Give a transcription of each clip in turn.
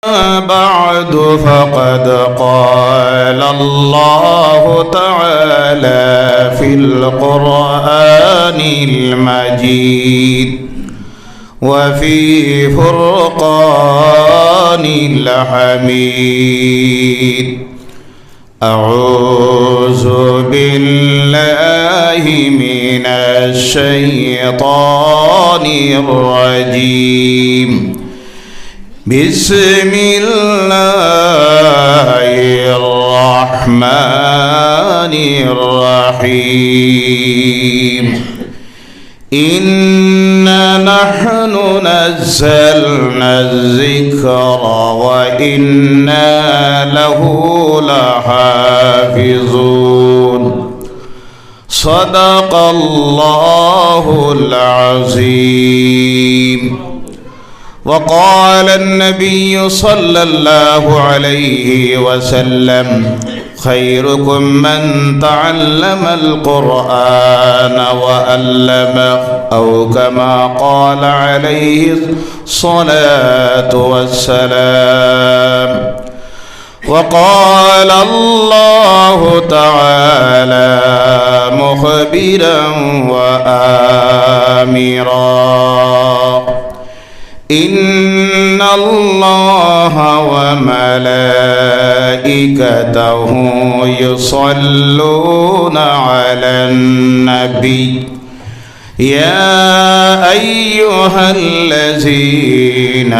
بعد فقد قال الله تعالى في القرآن المجيد وفي فرقان الحميد. أعوذ بالله من الشيطان الرجيم. بسم الله الرحمن الرحيم. إنا نحن نزلنا الذكر وإنا له لحافظون. صدق الله العظيم. وقال النبي صلى الله عليه وسلم: خيركم من تعلم القرآن وعلمه، أو كما قال عليه الصلاة والسلام. وقال الله تعالى مخبرا وآمرا: إن الله وملائكته يصلون على النبي يا أيها الذين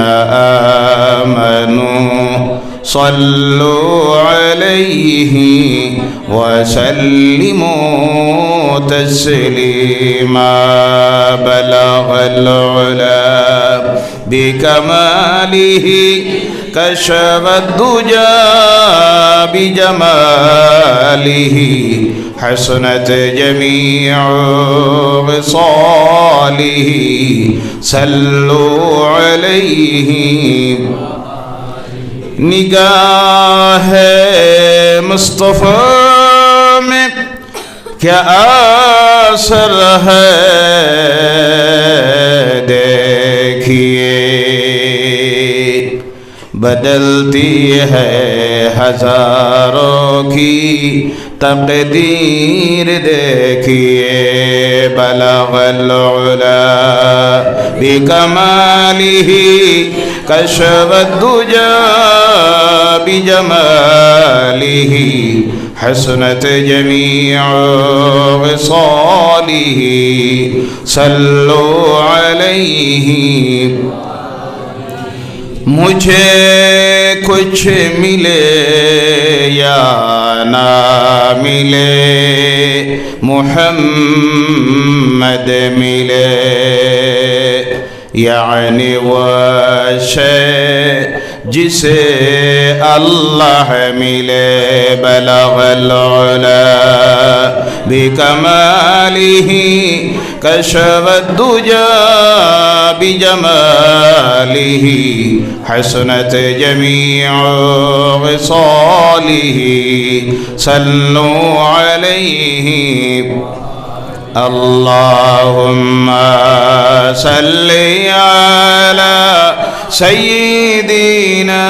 آمنوا صلوا عليه وسلموا تسليما. بلغ العلا بكماله، كشف الدجى بجماله، حسنت جميع خصاله. صلوا عليه. निगाह मुस्तफ़ा में क्या असर है, देखिए बदलती है हजारों की तकदीर, देखिए बलगल उला बिकमालिही, कशफ दुजा बिजमालिही, हसनत जमीअ ख़िसालिही। सल्लु अलैहि। मुझे कुछ मिले या ना मिले, मुहम्मद मिले, यानी वह शय जिसे अल्लाह मिले। बलगल उला बिकमालिही, कशफ दुजा बिजमालिही, हसनत जमीअ ख़िसालिही। सल्लु अलैहि। अल्लाहुम्मा सल्लि अला सय्यिदिना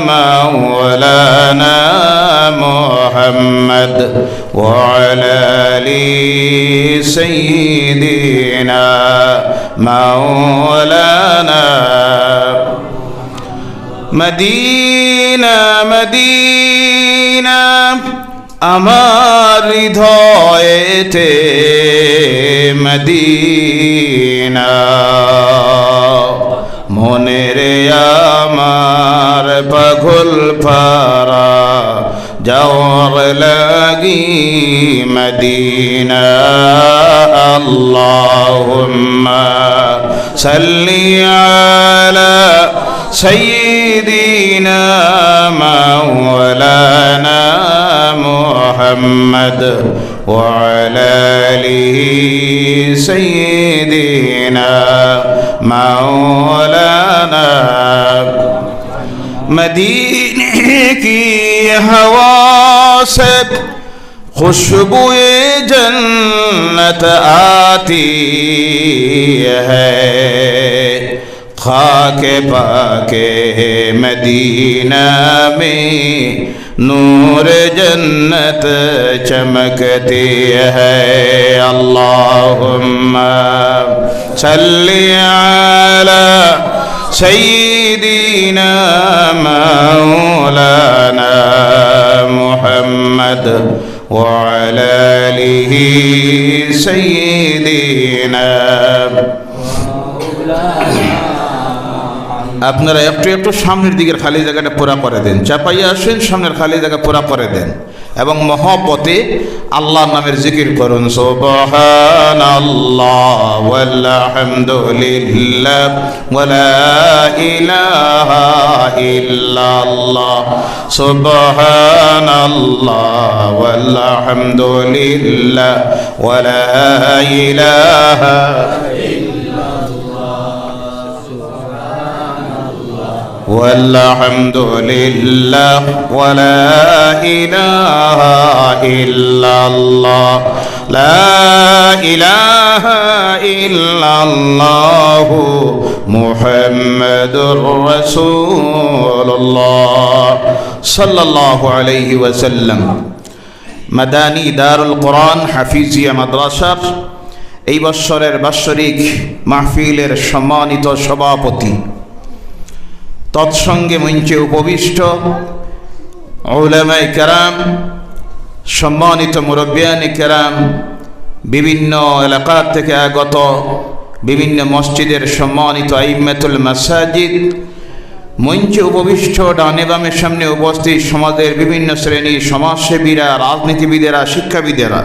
मौलाना मुहम्मद व अला आलि सय्यिदिना मौलाना। मदीना मदीना আমার হৃদয়েতে মদিনা, মনের আমার পাগল পারা যাওয়ার লাগি মদিনা। আল্লাহুম্মা সাল্লি আলা সাইয়্যিদিনা মাওলানা মুহাম্মদ ওয়া আলা আলিহি সাইয়্যিদিনা মাওলানা। मदीने की हवा से खुशबुए जन्नत आती है, खाक पाके मदीना में नूर जन्नत चमकती है। अल्लाहुम्मा सल्ली अला सय्यिदीना मौलाना मुहम्मद व अला आलिहि सय्यिदीना। আপনারা একটু একটু সামনের দিকের খালি জায়গাটা পুরা করে দেন, চাপাইয়া আসেন, সামনের খালি জায়গা পুরা করে দেন এবং মহব্বতে আল্লাহর নামের জিকির করুন। সুবহানাল্লাহ ওয়ালহামদুলিল্লাহ ওয়ালা ইলাহা ইল্লাল্লাহ, সুবহানাল্লাহ ওয়ালহামদুলিল্লাহ ওয়ালা ইলাহা والحمد لله ولا إله إلا الله لا إله إلا الله محمد رسول الله صلى الله عليه وسلم। মাদানী দারুল কোরআন হাফিজিয়া মাদ্রাসার এই বৎসরের বাৎসরিক মাহফিলের সম্মানিত সভাপতি, তৎসঙ্গে মঞ্চে উপবিষ্ট উলামায়ে কেরাম, সম্মানিত মুরব্বিয়ানে কেরাম, বিভিন্ন এলাকা থেকে আগত বিভিন্ন মসজিদের সম্মানিত আইম্মাতুল মাসাজিদ, মঞ্চে উপবিষ্ট ডানে বামে সামনে উপস্থিত সমাজের বিভিন্ন শ্রেণীর সমাজসেবীরা, রাজনীতিবিদেরা, শিক্ষাবিদেরা,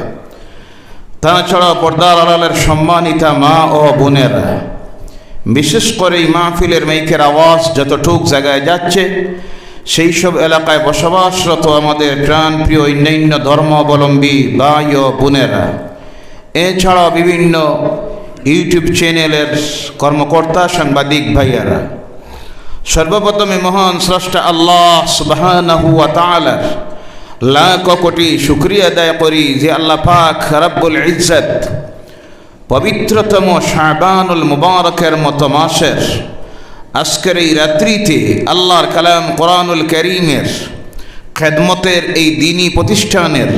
তাছাড়া পর্দার আড়ালের সম্মানিতা মা ও বোনেরা, বিশেষ করে এই মাহফিলের মাইকের আওয়াজ যতটুক জায়গায় যাচ্ছে সেই সব এলাকায় বসবাসরত আমাদের প্রাণপ্রিয় অন্যান্য ধর্মাবলম্বী ভাই ও বোনেরা, এছাড়াও বিভিন্ন ইউটিউব চ্যানেলের কর্মকর্তা, সাংবাদিক ভাইয়ারা, সর্বপ্রথমে মহান স্রষ্টা আল্লাহ সুবহানাহু ওয়া তাআলার লাখ কোটি শুকরিয়া আদায় করি যে আল্লাহ পাক রব্বুল ইজ্জত পবিত্রতম শাবানুল মুবারকের মতো মাসের আজকের এই রাত্রিতে আল্লাহর কালাম কোরআনুল কারীমের খেদমতের এই দ্বীনি প্রতিষ্ঠানের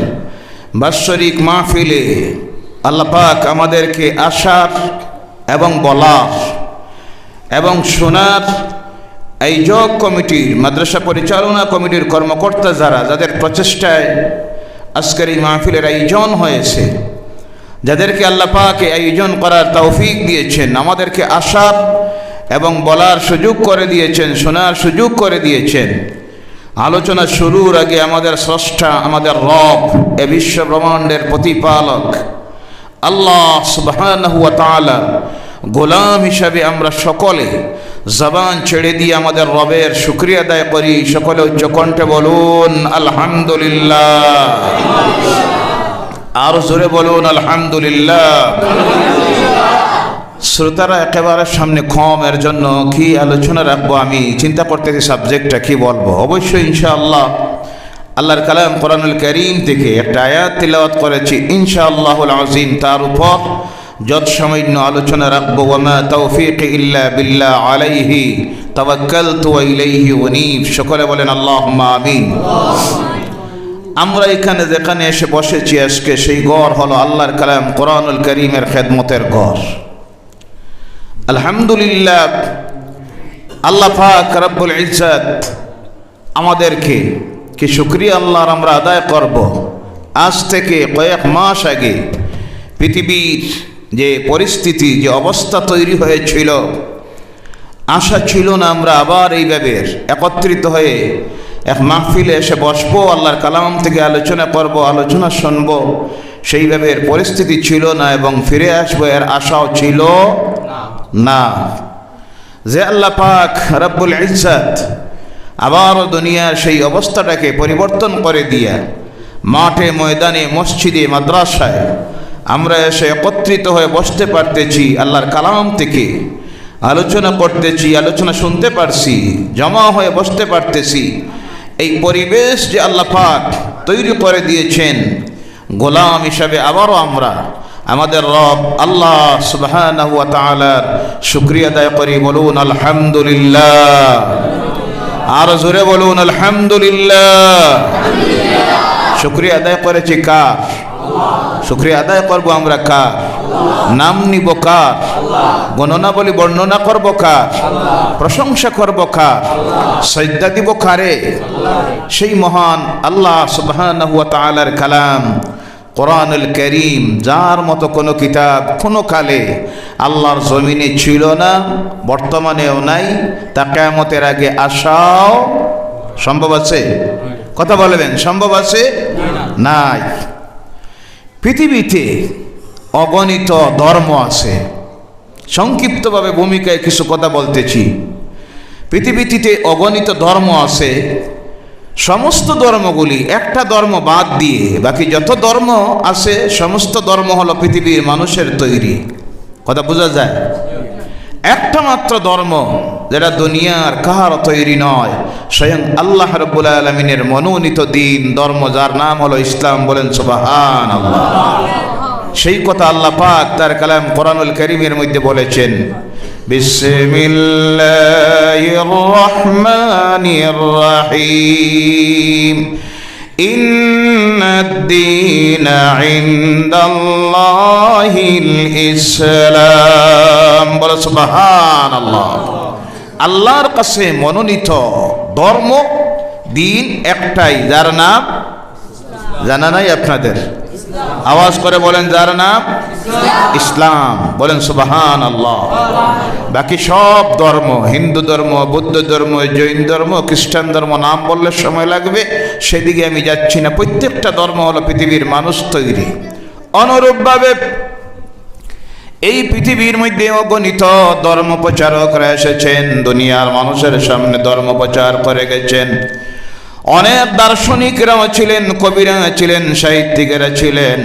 বাৎসরিক মাহফিলে আল্লাহ পাক আমাদেরকে আসার এবং বলার এবং শোনার আয়োজক কমিটির, মাদ্রাসা পরিচালনা কমিটির কর্মকর্তা যারা, যাদের প্রচেষ্টায় আজকের এই মাহফিলের আয়োজন হয়েছে, যাদেরকে আল্লাহ পাক আয়োজন করার তৌফিক দিয়েছেন, আমাদেরকে আসার এবং বলার সুযোগ করে দিয়েছেন, শোনার সুযোগ করে দিয়েছেন। আলোচনা শুরুর আগে আমাদের স্রষ্টা, আমাদের রব, এ বিশ্ব ব্রহ্মাণ্ডের প্রতিপালক আল্লাহ সুবহানাহু ওয়া তাআলা গোলাম হিসাবে আমরা সকলে জবান ছেড়ে দিয়ে আমাদের রবের শুকরিয়া আদায় করি। সকলে উচ্চ কণ্ঠে বলুন আলহামদুলিল্লাহ, আর জোরে বলুন আলহামদুলিল্লাহ। শ্রোতারা একেবারে সামনে কম, এর জন্য কি আলোচনা রাখবো আমি চিন্তা করতেছি, সাবজেক্টটা কি বলবো। অবশ্যই ইনশাআল্লাহ আল্লাহর কালাম কোরআনুল কারীম থেকে একটা আয়াত তিলাওয়াত করেছি ইনশাআল্লাহুল আযীম, তার উপর যত সামান্য আলোচনা রাখবো। ওয়ামা তাওফীকি ইল্লা বিল্লাহ আলাইহি তাওয়াক্কালতু ওয়া ইলাইহি উনীব। সকলে বলেন আল্লাহুম্মা আমিন। আমরা এখানে যেখানে এসে বসেছি আজকে, সেই ঘর হলো আল্লাহর কালাম কোরআনুল কারীমের খেদমতের ঘর। আলহামদুলিল্লাহ, আল্লাহ পাক রব্বুল ইজ্জত আমাদেরকে কি শুকরিয়া আল্লাহর আমরা আদায় করব। আজ থেকে কয়েক মাস আগে পৃথিবীর যে পরিস্থিতি, যে অবস্থা তৈরি হয়েছিল, আশা ছিল না আমরা আবার এইভাবে একত্রিত হয়ে এক মাহফিলে এসে বসবো, আল্লাহর কালাম থেকে আলোচনা করব, আলোচনা শুনবো। সেইভাবে পরিস্থিতি ছিল না এবং ফিরে আসবো এর আশাও ছিল না। যে আল্লাহ পাক রব্বুল ইজ্জত আবারও দুনিয়ার সেই অবস্থাটাকে পরিবর্তন করে দিয়া মাঠে, ময়দানে, মসজিদে, মাদ্রাসায় আমরা এসে একত্রিত হয়ে বসতে পারতেছি, আল্লাহর কালাম থেকে আলোচনা করতেছি, আলোচনা শুনতে পারছি, জমা হয়ে বসতে পারতেছি। এই পরিবেশ যে আল্লাহ পাক তৈরি করে দিয়েছেন, গোলাম হিসাবে আবারও আমরা আমাদের রব আল্লাহ সুবহানাহু ওয়া তাআলার শুকরিয়া আদায় করি। বলুন আলহামদুলিল্লাহ। আর জোরে বলুন আলহামদুলিল্লাহ। শুকরিয়া আদায় করেছি কার? শুকরিয়া আদায় করব আমরা কার? নাম নিব কার? গণনা বলি বর্ণনা করব কার? প্রশংসা করব কার? সাজদা দিব কারে? সেই মহান আল্লাহ সুবহানাহু ওয়া তাআলার কালাম কোরআনুল কারীম, যার মতো কোনো কিতাব কোনো কালে আল্লাহর জমিনে ছিল না, বর্তমানেও নাই, তা কিয়ামতের আগে আসাও সম্ভব আছে? কথা বলবেন, সম্ভব আছে? নাই। পৃথিবীতে অগণিত ধর্ম আছে। সংক্ষিপ্তভাবে ভূমিকায় কিছু কথা বলতেছি। পৃথিবীতে অগণিত ধর্ম আছে। সমস্ত ধর্মগুলি, একটা ধর্ম বাদ দিয়ে বাকি যত ধর্ম আছে সমস্ত ধর্ম হলো পৃথিবীর মানুষের তৈরি। কথা বোঝা যায়? একটা মাত্র ধর্ম যেটা দুনিয়ার কাহার তৈরি নয়, স্বয়ং আল্লাহ রাব্বুল আলামিনের মনোনীত দ্বীন ধর্ম, যার নাম হলো ইসলাম। বলেন সুবহানাল্লাহ। সেই কথা আল্লাহ পাক তার কালাম কোরআনুল কারীমের মধ্যে বলেছেন, বিসমিল্লাহির রহমানির রহিম, ইন্নাদ দীনা ইনদাল্লাহিল ইসলাম। বলো সুবহানাল্লাহ। আল্লাহর কাছে মনোনীত ধর্ম দিন একটাই, যার নাম জানা নাই আপনাদের? আওয়াজ করে বলেন, যার নাম ইসলাম। বলেন সুবহানাল্লাহ। বাকি সব ধর্ম, হিন্দু ধর্ম, বৌদ্ধ ধর্ম, জৈন ধর্ম, খ্রিস্টান ধর্ম, নাম বললে সময় লাগবে, সেদিকে আমি যাচ্ছি না। প্রত্যেকটা ধর্ম হলো পৃথিবীর মানুষ তৈরি। অনুরূপভাবে এই পৃথিবীর মধ্যে অগণিত ধর্ম প্রচারকরা এসেছেন, দুনিয়ার মানুষের সামনে ধর্ম প্রচার করে গেছেন। অনেক দার্শনিকরাও ছিলেন, কবিরা ছিলেন, সাহিত্যিকেরা ছিলেন,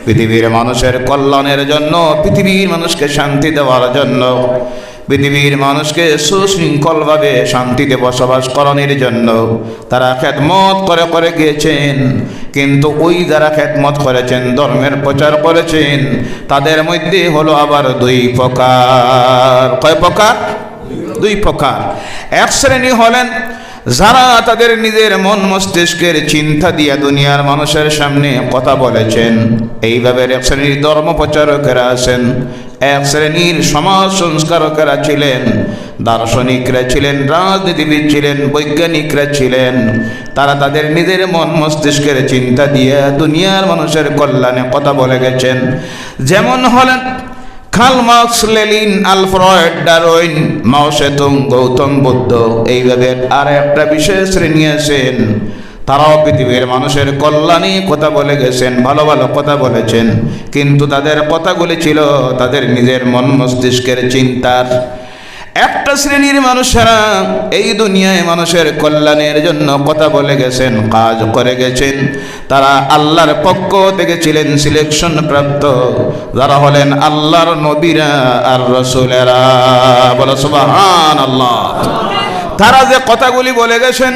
পৃথিবীর মানুষের কল্যাণের জন্য, পৃথিবীর মানুষকে শান্তি দেওয়ার জন্য, পৃথিবীর মানুষকে সুশৃঙ্খলভাবে শান্তিতে বসবাস করানোর জন্য তারা খেদমত করে করে গিয়েছেন। কিন্তু ওই যারা খেদমত করেছেন, ধর্মের প্রচার করেছেন, তাদের মধ্যে হলো আবার দুই প্রকার। কয় প্রকার? দুই প্রকার। এক শ্রেণী হলেন যারা তাদের নিজের মন মস্তিষ্কের চিন্তা দিয়ে দুনিয়ার মানুষের সামনে কথা বলেছেন। এইভাবে এক শ্রেণীর ধর্ম প্রচারকেরা আছেন। এক শ্রেণীর সমাজ সংস্কারকেরা ছিলেন, দার্শনিকরা ছিলেন, রাজনীতিবিদ ছিলেন, বৈজ্ঞানিকরা ছিলেন। তারা তাদের নিজের মন মস্তিষ্কের চিন্তা দিয়ে দুনিয়ার মানুষের কল্যাণে কথা বলে গেছেন। যেমন হলেন Karl Marx, Lenin, Alfred Darwin, মাও সেতুং, গৌতম বুদ্ধ। এইভাবে আর একটা বিশেষ শ্রেণী আছেন, তারাও পৃথিবীর মানুষের কল্যাণে কথা বলে গেছেন, ভালো ভালো কথা বলেছেন, কিন্তু তাদের কথাগুলি ছিল তাদের নিজের মন মস্তিষ্কের চিন্তার। একটা শ্রেণীর মানুষেরা এই দুনিয়ায় মানুষের কল্যাণের জন্য কথা বলে গেছেন, কাজ করে গেছেন। তারা আল্লাহর পক্ষ থেকে ছিলেন সিলেকশন প্রাপ্ত, যারা হলেন আল্লাহর নবীরা আর রাসূলেরা। বলো সুবহানাল্লাহ। তারা যে কথাগুলি বলে গেছেন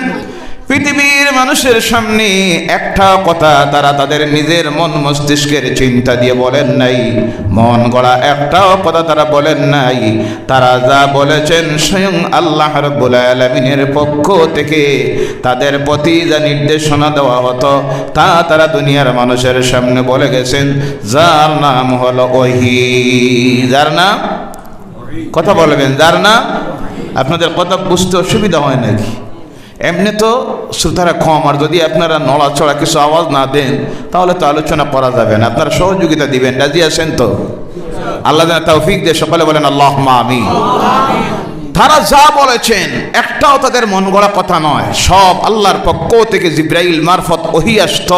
পৃথিবীর মানুষের সামনে, একটা কথা তারা তাদের নিজের মন মস্তিষ্কের চিন্তা দিয়ে বলেন নাই, মন গড়া একটাও কথা তারা বলেন নাই। তারা যা বলেছেন স্বয়ং আল্লাহ রাব্বুল আলামিনের পক্ষ থেকে তাদের প্রতি যা নির্দেশনা দেওয়া হতো তা তারা দুনিয়ার মানুষের সামনে বলে গেছেন, যার নাম হলো ওহী। যার নাম, কথা বলবেন, যার নাম। আপনাদের কথা বুঝতে অসুবিধা হয় নাকি? এমনি তো শ্রোতারা কম, আর যদি আপনারা নড়াচড়া কিছু আওয়াজ না দেন তাহলে তো আলোচনা করা যাবে না। আপনারা সহযোগিতা দিবেন, রাজি আছেন তো? আল্লাহ যেন তৌফিক দিয়ে সকলে বলেন আল্লাহুম্মা আমিন। তারা যা বলেছেন একটাও তাদের মন গড়া কথা নয়, সব আল্লাহর পক্ষ থেকে জিবরাইল মারফত ওহী আসত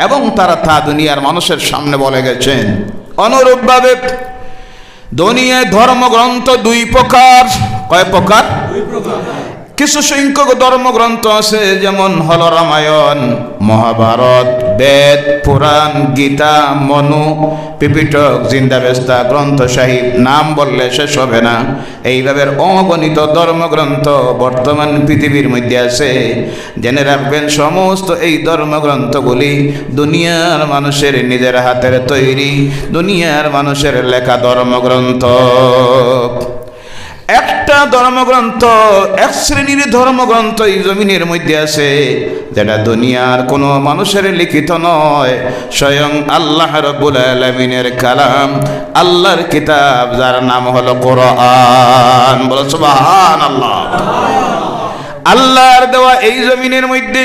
এবং তারা তা দুনিয়ার মানুষের সামনে বলে গেছেন। অনুরূপভাবে দুনিয়ায় ধর্মগ্রন্থ দুই প্রকার। কয় প্রকার? দুই প্রকার। কিছু সংখ্যক ধর্মগ্রন্থ আছে, যেমন হল রামায়ণ, মহাভারত, বেদ, পুরাণ, গীতা, মনু, পিপিটক, জিন্দাবেস্তা, গ্রন্থ সাহিব, নাম বললে শেষ হবে না। এইভাবে অগণিত ধর্মগ্রন্থ বর্তমান পৃথিবীর মধ্যে আছে। জেনে রাখবেন, সমস্ত এই ধর্মগ্রন্থগুলি দুনিয়ার মানুষের নিজের হাতের তৈরি, দুনিয়ার মানুষের লেখা ধর্মগ্রন্থ। একটা ধর্মগ্রন্থ, এক শ্রেণীর ধর্মগ্রন্থ এই জমিনের মধ্যে আছে যেটা দুনিয়ার কোনো মানুষের লিখিত নয়, স্বয়ং আল্লাহ রাব্বুল আলামিনের কালাম, আল্লাহর কিতাব, যার নাম হলো কোরআন। বলো সুবহানাল্লাহ। আল্লাহর দেওয়া এই জমিনের মধ্যে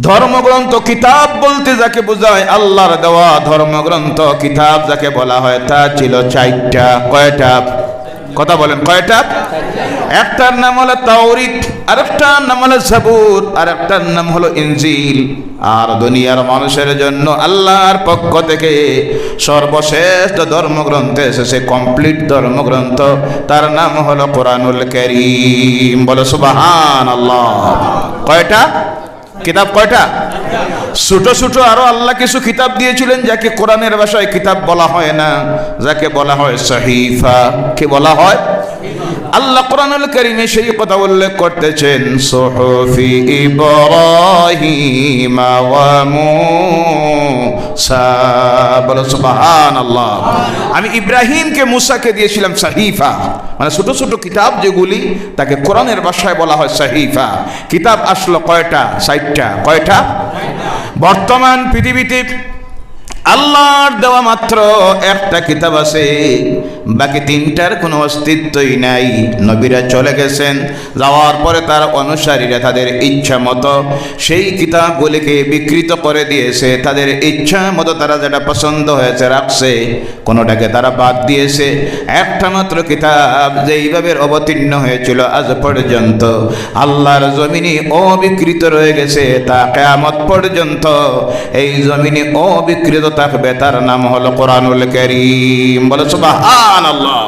ধর্মগ্রন্থ, কিতাব বলতে যাকে বোঝায়, আল্লাহর দেওয়া ধর্মগ্রন্থ কিতাব যাকে বলা হয়, তা ছিল 4টা। কয়টা? কথা বলেন, কয়টা? একটার নাম হলো তাওরীত, আরেকটার নাম হলো জাবুর, আরেকটার নাম হলো ইনজিল। আর দুনিয়ার মানুষের জন্য আল্লাহর পক্ষ থেকে সর্বশ্রেষ্ঠ ধর্মগ্রন্থ এসেছে, কমপ্লিট ধর্মগ্রন্থ, তার নাম হলো কোরআনুল কারীম। বলো সুবহানাল্লাহ। কয়টা কিতাব? কয়টা? ছোট ছোট আরো আল্লাহ কিছু কিতাব দিয়েছিলেন, যাকে কোরআনের ভাষায় কিতাব বলা হয় না, যাকে বলা হয় সহিফা। কি বলা হয়? আল্লাহ কোরআনুল কারীমে সেই কথা উল্লেখ করতেছেন, সুহুফি ইব্রাহিম ওয়া মূসা। বলো সুবহানাল্লাহ। আমি ইব্রাহিমকে, মুসাকে দিয়েছিলাম সহিফা, মানে ছোট ছোট কিতাব যেগুলি, তাকে কোরআনের ভাষায় বলা হয় সহিফা। কিতাব আসলো কয়টা? 4টা। কয়টা? বর্তমান পৃথিবীতে আল্লাহর দেওয়া মাত্র একটা কিতাব আছে, বাকি 3টার কোনো অস্তিত্বই নাই। নবীরা চলে গেছেন, যাওয়ার পরে তার অনুসারীরা তাদের ইচ্ছা মতো সেই কিতাবগুলিকে বিকৃত করে দিয়েছে, তাদের ইচ্ছা মতো তারা যেটা পছন্দ হয়েছে রাখছে, কোনোটাকে তারা বাদ দিয়েছে। একটা মাত্র কিতাব যেইভাবে অবতীর্ণ হয়েছিল আজ পর্যন্ত আল্লাহর জমিনে অবিকৃত রয়ে গেছে, তা কিয়ামত পর্যন্ত এই জমিনে অবিকৃত থাকবে, তার নাম হলো কোরআনুল কারীম। বলে সুবহানাল্লাহ।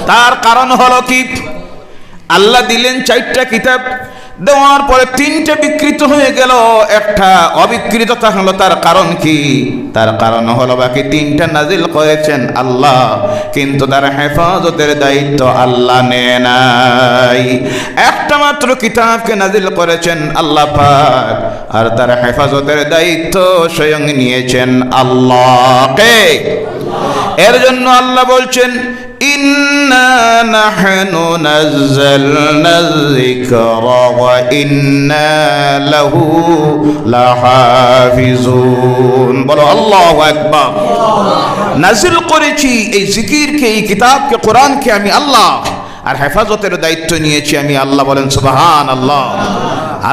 তার কারণ হলো কি? আল্লাহ দিলেন 4টা কিতাব, দেওয়ার পরে 3টে বিকৃত হয়ে গেল, একটা অবিকৃত থাকলো। তার কারণ কি? তার কারণ হলো বাকি 3টা নাজিল করেছেন আল্লাহ, কিন্তু তার হেফাজতের দায়িত্ব আল্লাহ নেয় নাই। একটা মাত্র কিতাবকে নাজিল করেছেন আল্লাহ পাক, আর তার হেফাজতের দায়িত্ব স্বয়ং নিয়েছেন আল্লাহকে। এর জন্য আল্লাহ বলছেন, ইন্না নাহনু নাযালনা যিকরা ওয়া ইন্না লাহু লাহাফিজুন। বলো আল্লাহু আকবার। নাজিল করেছি এই জিকিরকে, এই কিতাবকে, কোরআনকে আমি আল্লাহ, আর হেফাজতের দায়িত্ব নিয়েছি আমি আল্লাহ। বলেন সুবহানাল্লাহ।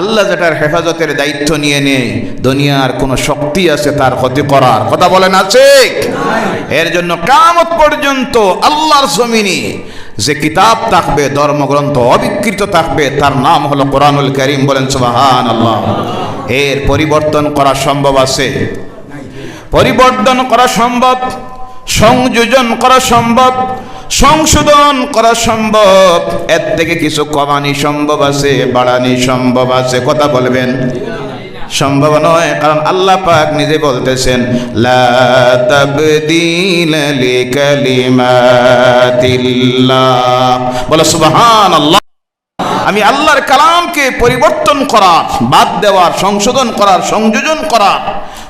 আল্লাহ যেটার হেফাজতের দায়িত্ব নিয়ে নেয়, দুনিয়ার কোনো শক্তি আছে তার ক্ষতি করার? কথা বলেন, আছে? এর জন্য কিয়ামত পর্যন্ত আল্লাহর জমিনে যে কিতাব থাকবে, ধর্মগ্রন্থ অবিকৃত থাকবে, তার নাম হলো কোরআনুল কারীম। বলেন সুবহানাল্লাহ। এর পরিবর্তন করা সম্ভব আছে? পরিবর্তন করা সম্ভব, সংযোজন করা সম্ভব, সংশোধন করা সম্ভব। এর থেকে কিছু কমানি সম্ভব আছে, বাড়ানি সম্ভব আছে। কথা বলবেন? সম্ভব নয়, কারণ আল্লাহ পাক নিজে বলতেছেন, লা তাবদীলা লিকালিমাতিল্লাহ। বলো সুবহানাল্লাহ। আমি আল্লাহর কালামকে পরিবর্তন করার, বাদ দেওয়ার, সংশোধন করার, সংযোজন করার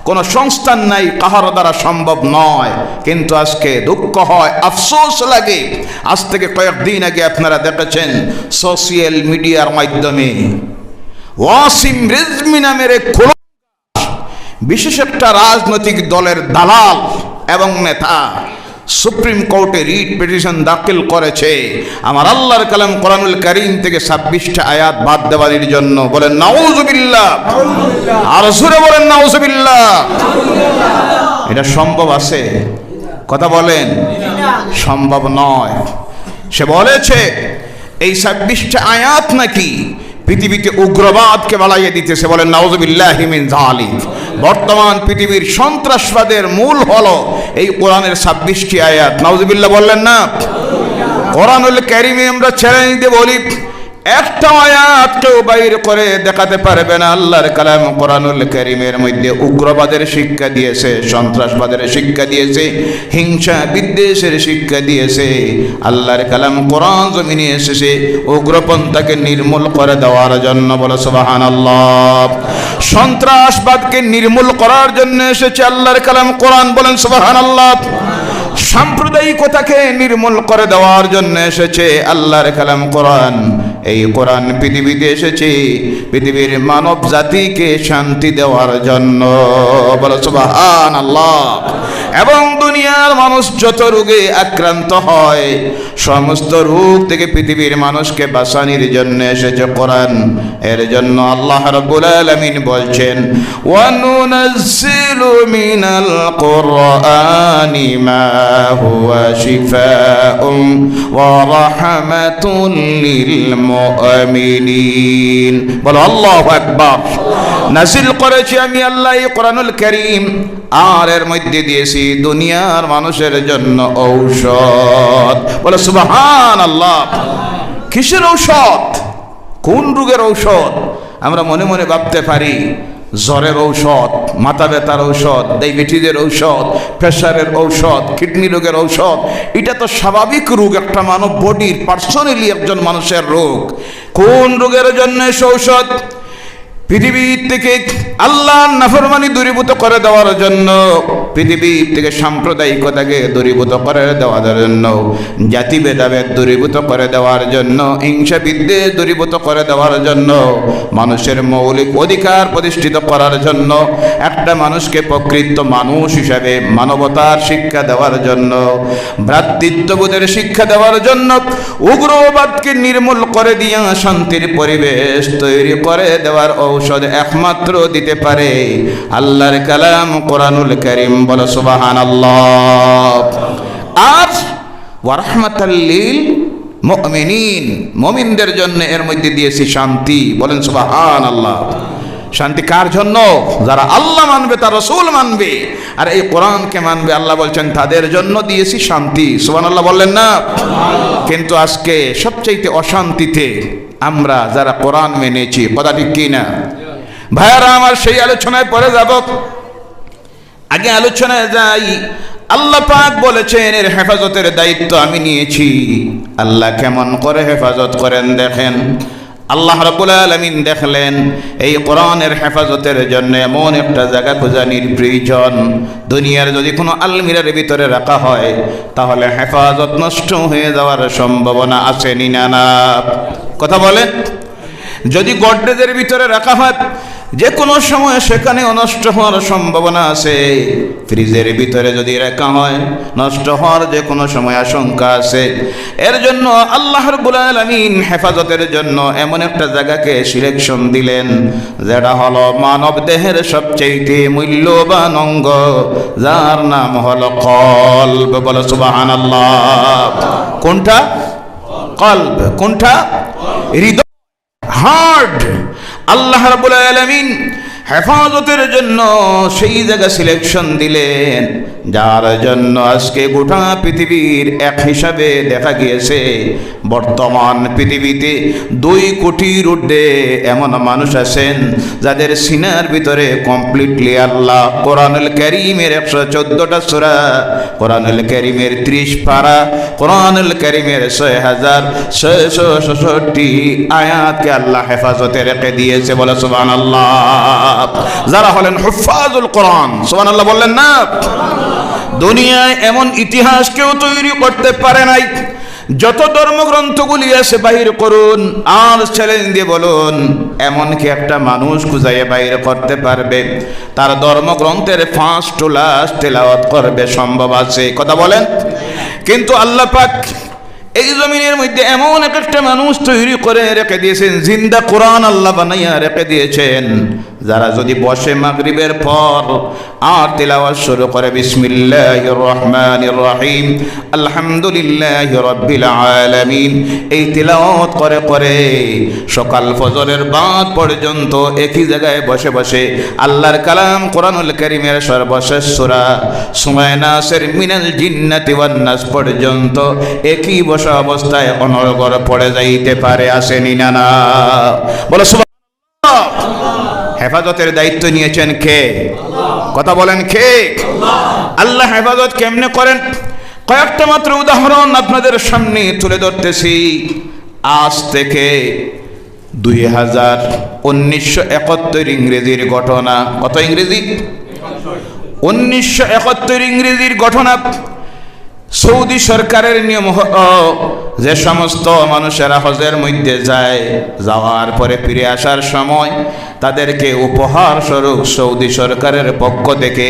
কোন সংস্থান নাই, কাহার দ্বারা সম্ভব নয়। কিন্তু আজকে দুঃখ হয়, আফসোস লাগে। আজ থেকে কয়েকদিন আগে আপনারা দেখেছেন সোশ্যাল মিডিয়ার মাধ্যমে ওয়াসিম রিজভী নামের এক বিশেষ একটা রাজনৈতিক দলের দালাল এবং নেতা সুপ্রিম কোর্টে রিট পিটিশন দাখিল করেছে আমার আল্লাহর কালাম কোরআনুল কারীম থেকে 26টা আয়াত বাদ দেওয়ার জন্য। বলেন নাউযুবিল্লাহ। আর জোরে বলেন নাউযুবিল্লাহ। এটা সম্ভব আছে? কথা বলেন। সম্ভব নয়। সে বলেছে এই 26টা আয়াত নাকি পৃথিবীতে উগ্রবাদকে বাড়াইয়ে দিতেছে। বলেন নাউযুবিল্লাহি মিন যালিক। বর্তমান পৃথিবীর সন্ত্রাসবাদের মূল হলো এই কোরআনের 26টি আয়াত। নাউযুবিল্লাহ বললেন না? কোরআনুল কারীমে আমরা চ্যালেঞ্জ দিয়ে বলি, একটা আয়াত কেউ বাইর করে দেখাতে পারবে না। আল্লাহর কালাম কোরআনুল কারীমের মধ্যে উগ্রবাদের শিক্ষা দিয়েছে, সন্ত্রাসবাদের শিক্ষা দিয়েছে, হিংসা বিদ্বেষের শিক্ষা দিয়েছে। আল্লাহর কালাম কোরআন জমিনে এসেছে উগ্রপন্থাকে নির্মূল করে দেওয়ার জন্য। বলো সুবহানাল্লাহ। সন্ত্রাসবাদকে নির্মূল করার জন্য এসেছে আল্লাহর কালাম কোরআন। বলেন সুবহানাল্লাহ। সাম্প্রদায়িকতাকে নির্মূল করে দেওয়ার জন্য এসেছে আল্লাহর কালাম কোরআন। এই কোরআন পৃথিবীতে এসেছে পৃথিবীর মানব জাতিকে শান্তি দেওয়ার জন্য। বলো সুবহানাল্লাহ। এবং দুনিয়ার মানুষ যত রোগে আক্রান্ত হয় সমস্ত রোগ থেকে পৃথিবীর মানুষকে বাঁচানোর জন্য এসেছে কোরআন। এর জন্য আল্লাহ রাব্বুল আলামিন বলছেন, ওয়া নুনাজ্জিলু মিনাল কুরআনি মা হুয়া শিফাউন ওয়া রাহমাতুন লিল মুমিনিন। বলো আল্লাহু আকবার। নাযিল করেছি আমি আল্লাহ এই কোরআনুল কারীম, আর এর মধ্যে দিয়েছি দুনিয়ার মানুষের জন্য ঔষধ। বলে সুবহানাল্লাহ। কিসের ঔষধ? কোন রোগের ঔষধ? আমরা মনে মনে ভাবতে পারি জ্বরের ঔষধ, মাথা ব্যথার ঔষধ, ডায়াবেটিসের ঔষধ, প্রেশারের ঔষধ, কিডনি রোগের ঔষধ। এটা তো স্বাভাবিক রোগ, একটা মানব বডির পার্সোনালি একজন মানুষের রোগ। কোন রোগের জন্য ঔষধ? পৃথিবী থেকে আল্লাহর নাফরমানি দূরীভূত করে দেওয়ার জন্য, পৃথিবী থেকে সাম্প্রদায়িকতাকে দূরীভূত করে দেওয়ার জন্য, জাতি ভেদাভেদ দূরীভূত করে দেওয়ার জন্য, হিংসা বিদ্বেষ দূরীভূত করে দেওয়ার জন্য, মানুষের মৌলিক অধিকার প্রতিষ্ঠিত করার জন্য, একটা মানুষকে প্রকৃত মানুষ হিসাবে মানবতার শিক্ষা দেওয়ার জন্য, ভ্রাতৃত্ববোধের শিক্ষা দেওয়ার জন্য, উগ্রবাদকে নির্মূল করে দিয়া শান্তির পরিবেশ তৈরি করে দেওয়ার ঔষধ একমাত্র দিতে পারে আল্লাহর কালাম কোরআনুল কারীম। বলো সুবহানাল্লাহ। আর ওয়া রাহমাতাল লিল মুমিনিন, মুমিনদের জন্য এর মধ্যে দিয়েছি শান্তি। বলেন সুবহানাল্লাহ। শান্তি কার জন্য? যারা আল্লাহ মানবে, তার রাসূল মানবে, আর এই কোরআনকে মানবে, আল্লাহ বলছেন তাদের জন্য দিয়েছি শান্তি। সুবহানাল্লাহ বললেন না? কিন্তু আজকে সবচেয়ে অশান্তিতে আমরা যারা কোরআন মেনেছি, কথা ঠিক কি না ভাইয়ারা আমার? সেই আলোচনায় পরে যাব। আগে আলোচনায় যাই। আল্লাহ পাক বলেছেন এর হেফাজতের দায়িত্ব আমি নিয়েছি। আল্লাহ কেমন করে হেফাজত করেন দেখেন। আল্লাহ রাব্বুল আলামিন দেখলেন এই কোরআনের হেফাজতের জন্য এমন একটা জায়গা খোঁজানির প্রয়োজন। দুনিয়ার যদি কোনো আলমিরার ভিতরে রাখা হয় তাহলে হেফাজত নষ্ট হয়ে যাওয়ার সম্ভাবনা আছে না না? কথা বলেন। যদি গডরেজের ভিতরে রাখা হয় যে কোনো সময় সেখানে নষ্ট হওয়ার সম্ভাবনা আছে। ফ্রিজের ভিতরে যদি রাখা হয় নষ্ট হওয়ার যে কোনো সময় আশঙ্কা আছে। এর জন্য আল্লাহ রাব্বুল আলামিন হেফাজতের জন্য এমন একটা জায়গাকে সিলেকশন দিলেন যেটা হলো মানব দেহের সবচেয়ে মূল্যবান অঙ্গ, যার নাম হলো কলব। বলো সুবহানাল্লাহ। কোনটা? কলব। কোনটা? হৃদয়, হার্ট। আল্লাহ রাব্বুল আলামিন হেফাজতের জন্য সেই জায়গা সিলেকশন দিলেন, যার জন্য আজকে গোটা পৃথিবীর এক হিসাবে দেখা গিয়েছে বর্তমান পৃথিবীতে 2 কোটির ঊর্ধ্বে এমন মানুষ আছেন যাদের সিনার ভিতরে কমপ্লিটলি আল্লাহ কোরআনুল কারীমের 114টা সূরা, কোরআনুল কারীমের 30 পারা, কোরআনুল কারীমের 6666 আয়াতকে আল্লাহ হেফাজতে রেখে দিয়েছে। বলে সুবহানাল্লাহ। যারা হলেন হুফাজুল কোরআন, সুবহানাল্লাহ বললেন না? দুনিয়ায় এমন ইতিহাস কেউ তৈরি করতে পারে নাই। যত ধর্মগ্রন্থগুলি আছে বাহির করুন আর চ্যালেঞ্জ দিয়ে বলুন, এমনকি একটা মানুষ খুঁজাইয়ে বাইরে করতে পারবে তার ধর্মগ্রন্থের ফার্স্ট টু লাস্ট তেলাওয়াত করবে, সম্ভব আছে? কথা বলেন। কিন্তু আল্লাহ পাক এই জমিনের মধ্যে এমন একটা মানুষ তৈরি করে রেখে দিয়েছেন, জিন্দা কোরআন আল্লাহ বানাইয়া রেখে দিয়েছেন, যারা যদি বসে মাগরিবের পর আর তেলাওয়াত শুরু করে বিসমিল্লাহির রহমানির রহিম আলহামদুলিল্লাহি রাব্বিল আলামিন, এই তেলাওয়াত করে করে সকাল ফজরের বাদ পর্যন্ত একই জায়গায় বসে বসে আল্লাহর কালাম কোরআনুল কারীমের সর্বশেষ সূরা সূরা নাসের মিনাল জিন্নাতি ওয়ান নাস পর্যন্ত একই বসে বসা অবস্থায় অনর্গল পড়ে যাইতে পারে, আসেনি না না? বলো সুবহানাল্লাহ। হেফাজতের দায়িত্ব নিয়েছেন কে? কথা বলেন কে? আল্লাহ হেফাজত কেমনে করেন কয়েকটা মাত্র উদাহরণ আপনাদের সামনে তুলে ধরতেছি। আজ থেকে 1971 ইংরেজির ঘটনা। কত ইংরেজি? 1971 ইংরেজির ঘটনা। সৌদি সরকারের নিয়ম হলো যে সমস্ত মানুষেরা হজের মধ্যে যায়, যাওয়ার পরে ফিরে আসার সময় তাদেরকে উপহার স্বরূপ সৌদি সরকারের পক্ষ থেকে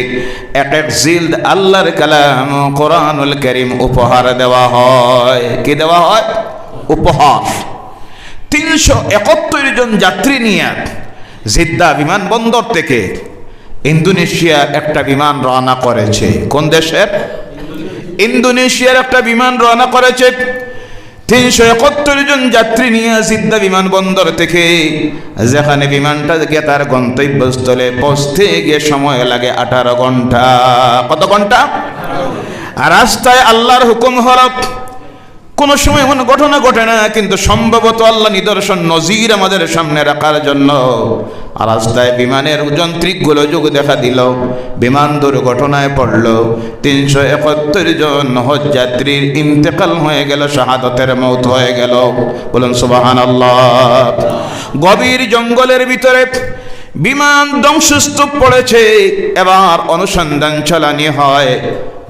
এক জিলদ আল্লাহর কালাম কোরআনুল কারীম উপহার দেওয়া হয়। কি দেওয়া হয়? উপহার। 371 জন যাত্রী নিয়ে জিদ্দা বিমানবন্দর থেকে ইন্দোনেশিয়ার একটা বিমান রওনা করেছে। কোন দেশের? ইন্দোনেশিয়ার একটা বিমান রওনা করেছে। 371 জন যাত্রী নিয়ে জিদ্দা বিমানবন্দর থেকে, যেখানে বিমানটা গিয়ে তার গন্তব্যস্থলে পৌঁছতে গিয়ে সময় লাগে 18 ঘন্টা। কত ঘন্টা? আর রাস্তায় আল্লাহর হুকুম হলো, কোন সময় এমন ঘটনা ঘটে না, কিন্তু সম্ভবত আল্লাহ নিদর্শন নজির আমাদের সামনে রাখার জন্য রাস্তায় বিমানের যান্ত্রিক গোলযোগ দেখা দিল, বিমান দুর্ঘটনায় পড়ল। 371 জন হজ যাত্রীর ইন্তেকাল হয়ে গেল, শাহাদাতের মওত হয়ে গেল। বলুন সুবহানাল্লাহ। গভীর জঙ্গলের ভিতরে বিমান ধ্বংসস্তূপ পড়েছে। এবার অনুসন্ধান চালানি হয়,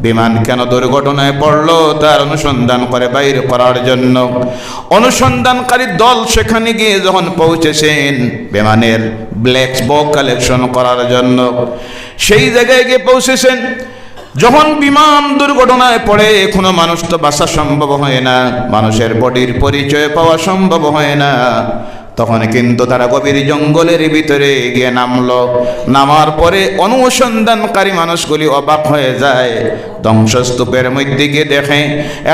বিমান কেন দুর্ঘটনায় পড়লো তার অনুসন্ধান করে বাইর করার জন্য। অনুসন্ধানকারী দল সেখানে গিয়ে যখন পৌঁছেছেন বিমানের ব্ল্যাক বক্স কালেকশন করার জন্য, সেই জায়গায় গিয়ে পৌঁছেছেন। যখন বিমান দুর্ঘটনায় পড়ে কোনো মানুষ তো বাঁচা সম্ভব হয় না, মানুষের বডির পরিচয় পাওয়া সম্ভব হয় না, তখন কিন্তু তারা গভীর জঙ্গলের ভিতরে গিয়ে নামলো। নামার পরে অনুসন্ধানকারী মানুষগুলি অবাক হয়ে যায়, ধ্বংসস্তূপের মধ্যে গিয়ে দেখে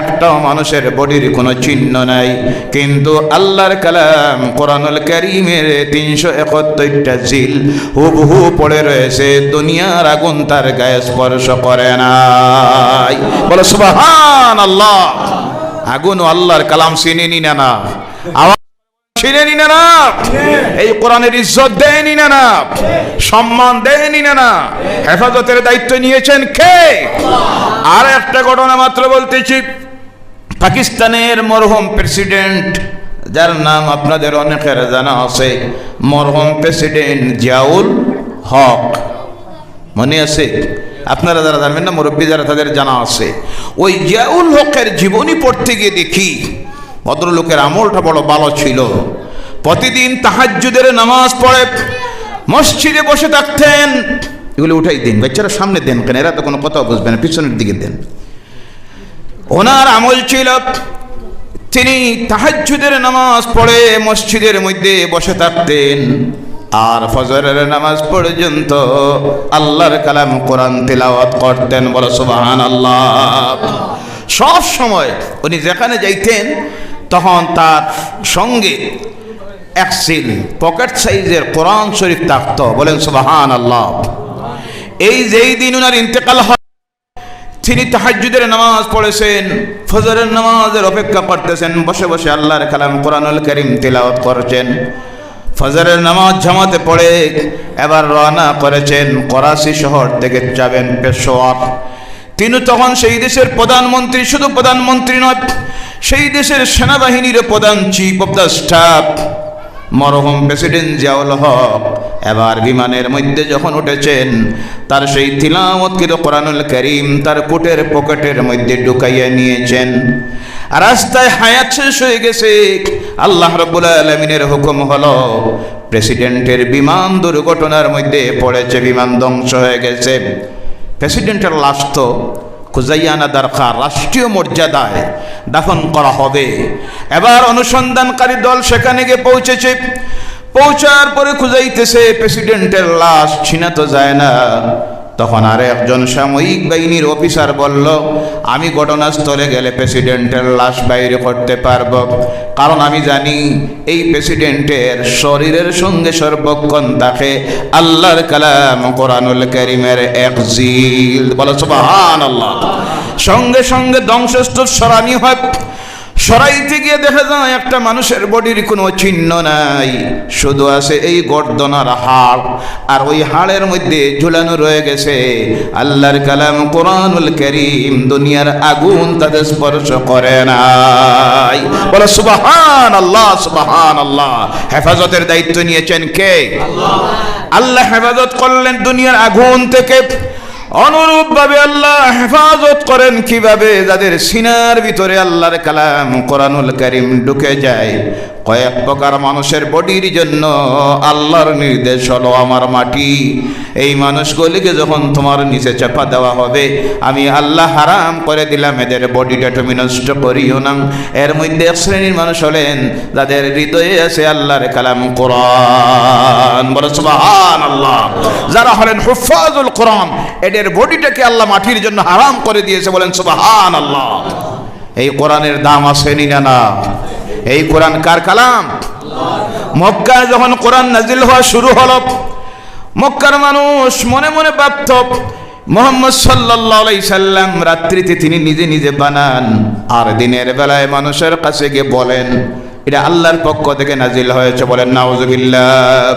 একটাও মানুষের বডির কোনো চিহ্ন নাই, কিন্তু আল্লাহর কালাম কোরআনুল কারীমের 371টা জিল হুবহু পড়ে রয়েছে। দুনিয়ার আগুন তার গায়ে স্পর্শ করে নাই। বলো সুবহানাল্লাহ। আগুন ও আল্লাহর কালাম চিনেনি না? ছিলেনি না? এই কোরআনের ইজ্জত দেয়নি না? সম্মান দেয়নি না? হেফাজতের দায়িত্ব নিয়েছেন কে? আর একটা ঘটনা মাত্র বলতেছি। পাকিস্তানের মরহুম প্রেসিডেন্ট, যার নাম আপনাদের অনেকের জানা আছে, মরহুম প্রেসিডেন্ট জিয়াউল হক, মনে আছে? আপনারা যারা জানবেন না, মুরব্বী যারা, তাদের জানা আছে। ওই জিয়াউল হকের জীবনী পড়তে গিয়ে দেখি ভদ্রলোকের আমলটা বড় ভালো ছিল। প্রতিদিন তাহাজ্জুদের নামাজ পড়ে মসজিদে বসে থাকতেন। এগুলো উঠাই দিন, বাচ্চারা সামনে দেন কেন, এরা তো কোনো কথা বুঝবে না, পিছনের দিকে দেন। ওনার আমল ছিল তিনি তাহাজ্জুদের নামাজ পড়ে মসজিদের মধ্যে বসে থাকতেন, আর ফজরের নামাজ পর্যন্ত আল্লাহর কালাম কোরআন তিলাওয়াত করতেন। বলো সুবহানাল্লাহ। সব সময় উনি যেখানে যাইতেন তখন তার সঙ্গে এক সিল পকেট সাইজের কোরআন শরীফ থাকতো। বলেন সুবহানাল্লাহ। এই যেই দিন ওনার ইন্তেকাল হয়, তিনি তাহাজ্জুদের নামাজ পড়েছেন, ফজরের নামাজের অপেক্ষা করতেছেন, বসে বসে আল্লাহর কালাম কোরআনুল কারীম তিলাওয়াত করছেন। ফজরের নামাজ জামাতে পড়ে এবার রওনা করেছেন করাচি শহর থেকে, যাবেন পেশোয়ার। তিনি তখন সেই দেশের প্রধানমন্ত্রী, শুধু প্রধানমন্ত্রী নয়, সেই দেশের সেনাবাহিনীর প্রধান, চিফ অফ দ্য স্টাফ মরহুম প্রেসিডেন্ট জিয়াউল হক। এবার বিমানের মধ্যে যখন উঠেছেন, তার সেই তিলাওয়াতকৃত কোরআনুল কারীম তার কোটের পকেটের মধ্যে ঢুকাইয়া নিয়েছেন। রাস্তায় হায়াত শেষ হয়ে গেছে। আল্লাহ রাব্বুল আলামিনের হুকুম হলো, প্রেসিডেন্টের বিমান দুর্ঘটনার মধ্যে পড়েছে, বিমান ধ্বংস হয়ে গেছে। প্রেসিডেন্টের লাশ তো খুজাইয়ানা দরকার, রাষ্ট্রীয় মর্যাদায় দাফন করা হবে। এবার অনুসন্ধানকারী দল সেখানে গিয়ে পৌঁছেছে। পৌঁছার পরে খুঁজাইতেছে, প্রেসিডেন্টের লাশ ছিনা তো যায় না। তখন আর একজন সামরিক বাহিনীর অফিসার বলল, আমি ঘটনাস্থলে গেলে প্রেসিডেন্টের লাশ বাইরে করতে পারব, কারণ আমি জানি এই প্রেসিডেন্টের শরীরের সঙ্গে সর্বক্ষণ থাকে আল্লাহর কালাম কোরআনুল কারীমের এক জিল। বলো সুবহানাল্লাহ। সঙ্গে সঙ্গে ধ্বংসস্তূপ সরানি হয়। সরাইতে গিয়ে দেখা যায় একটা মানুষের বডির কোনো চিহ্ন নাই, শুধু আছে এই গর্দনার হাড়, আর ওই হাড়ের মধ্যে ঝুলানো রয়ে গেছে আল্লাহর কালাম কোরআনুল কারীম। দুনিয়ার আগুন তাদের স্পর্শ করে নাই। বলো সুবহানাল্লাহ, সুবহানাল্লাহ। হেফাজতের দায়িত্ব নিয়েছেন কে? আল্লাহ হেফাজত করলেন দুনিয়ার আগুন থেকে। অনুরূপ ভাবে আল্লাহ হেফাজত করেন কিভাবে? যাদের সিনার ভিতরে আল্লাহর কালাম কোরআনুল কারীম ঢুকে যায়। কয়েক প্রকার মানুষের বডির জন্য আল্লাহর নির্দেশ হলো, আমার মাটি, এই মানুষগুলিকে যখন তোমার নিচে চাপা দেওয়া হবে, আমি আল্লাহ হারাম করে দিলাম এদের বডিটা তুমি নষ্ট করিও না। এর মধ্যে এক শ্রেণীর মানুষ হলেন যাদের হৃদয়ে আছে আল্লাহর কালাম কোরআন। বলো সুবহানাল্লাহ। যারা হলেন হুফাজুল কোরআন, এদের বডিটাকে আল্লাহ মাটির জন্য হারাম করে দিয়েছে। বলেন সুবহানাল্লাহ। এই কোরআনের দাম আছে না? এই কোরআন কার কালাম? মক্কায় যখন কোরআন নাজিল হওয়া শুরু হলো, মক্কার মানুষ মনে মনে ভাবত মুহাম্মদ সাল্লাল্লাহু আলাইহি সাল্লাম রাত্রিতে তিনি নিজে নিজে বানান, আর দিনের বেলায় মানুষের কাছে গিয়ে বলেন এটা আল্লাহর পক্ষ থেকে নাজিল হয়েছে। বলেন নাউযুবিল্লাহ।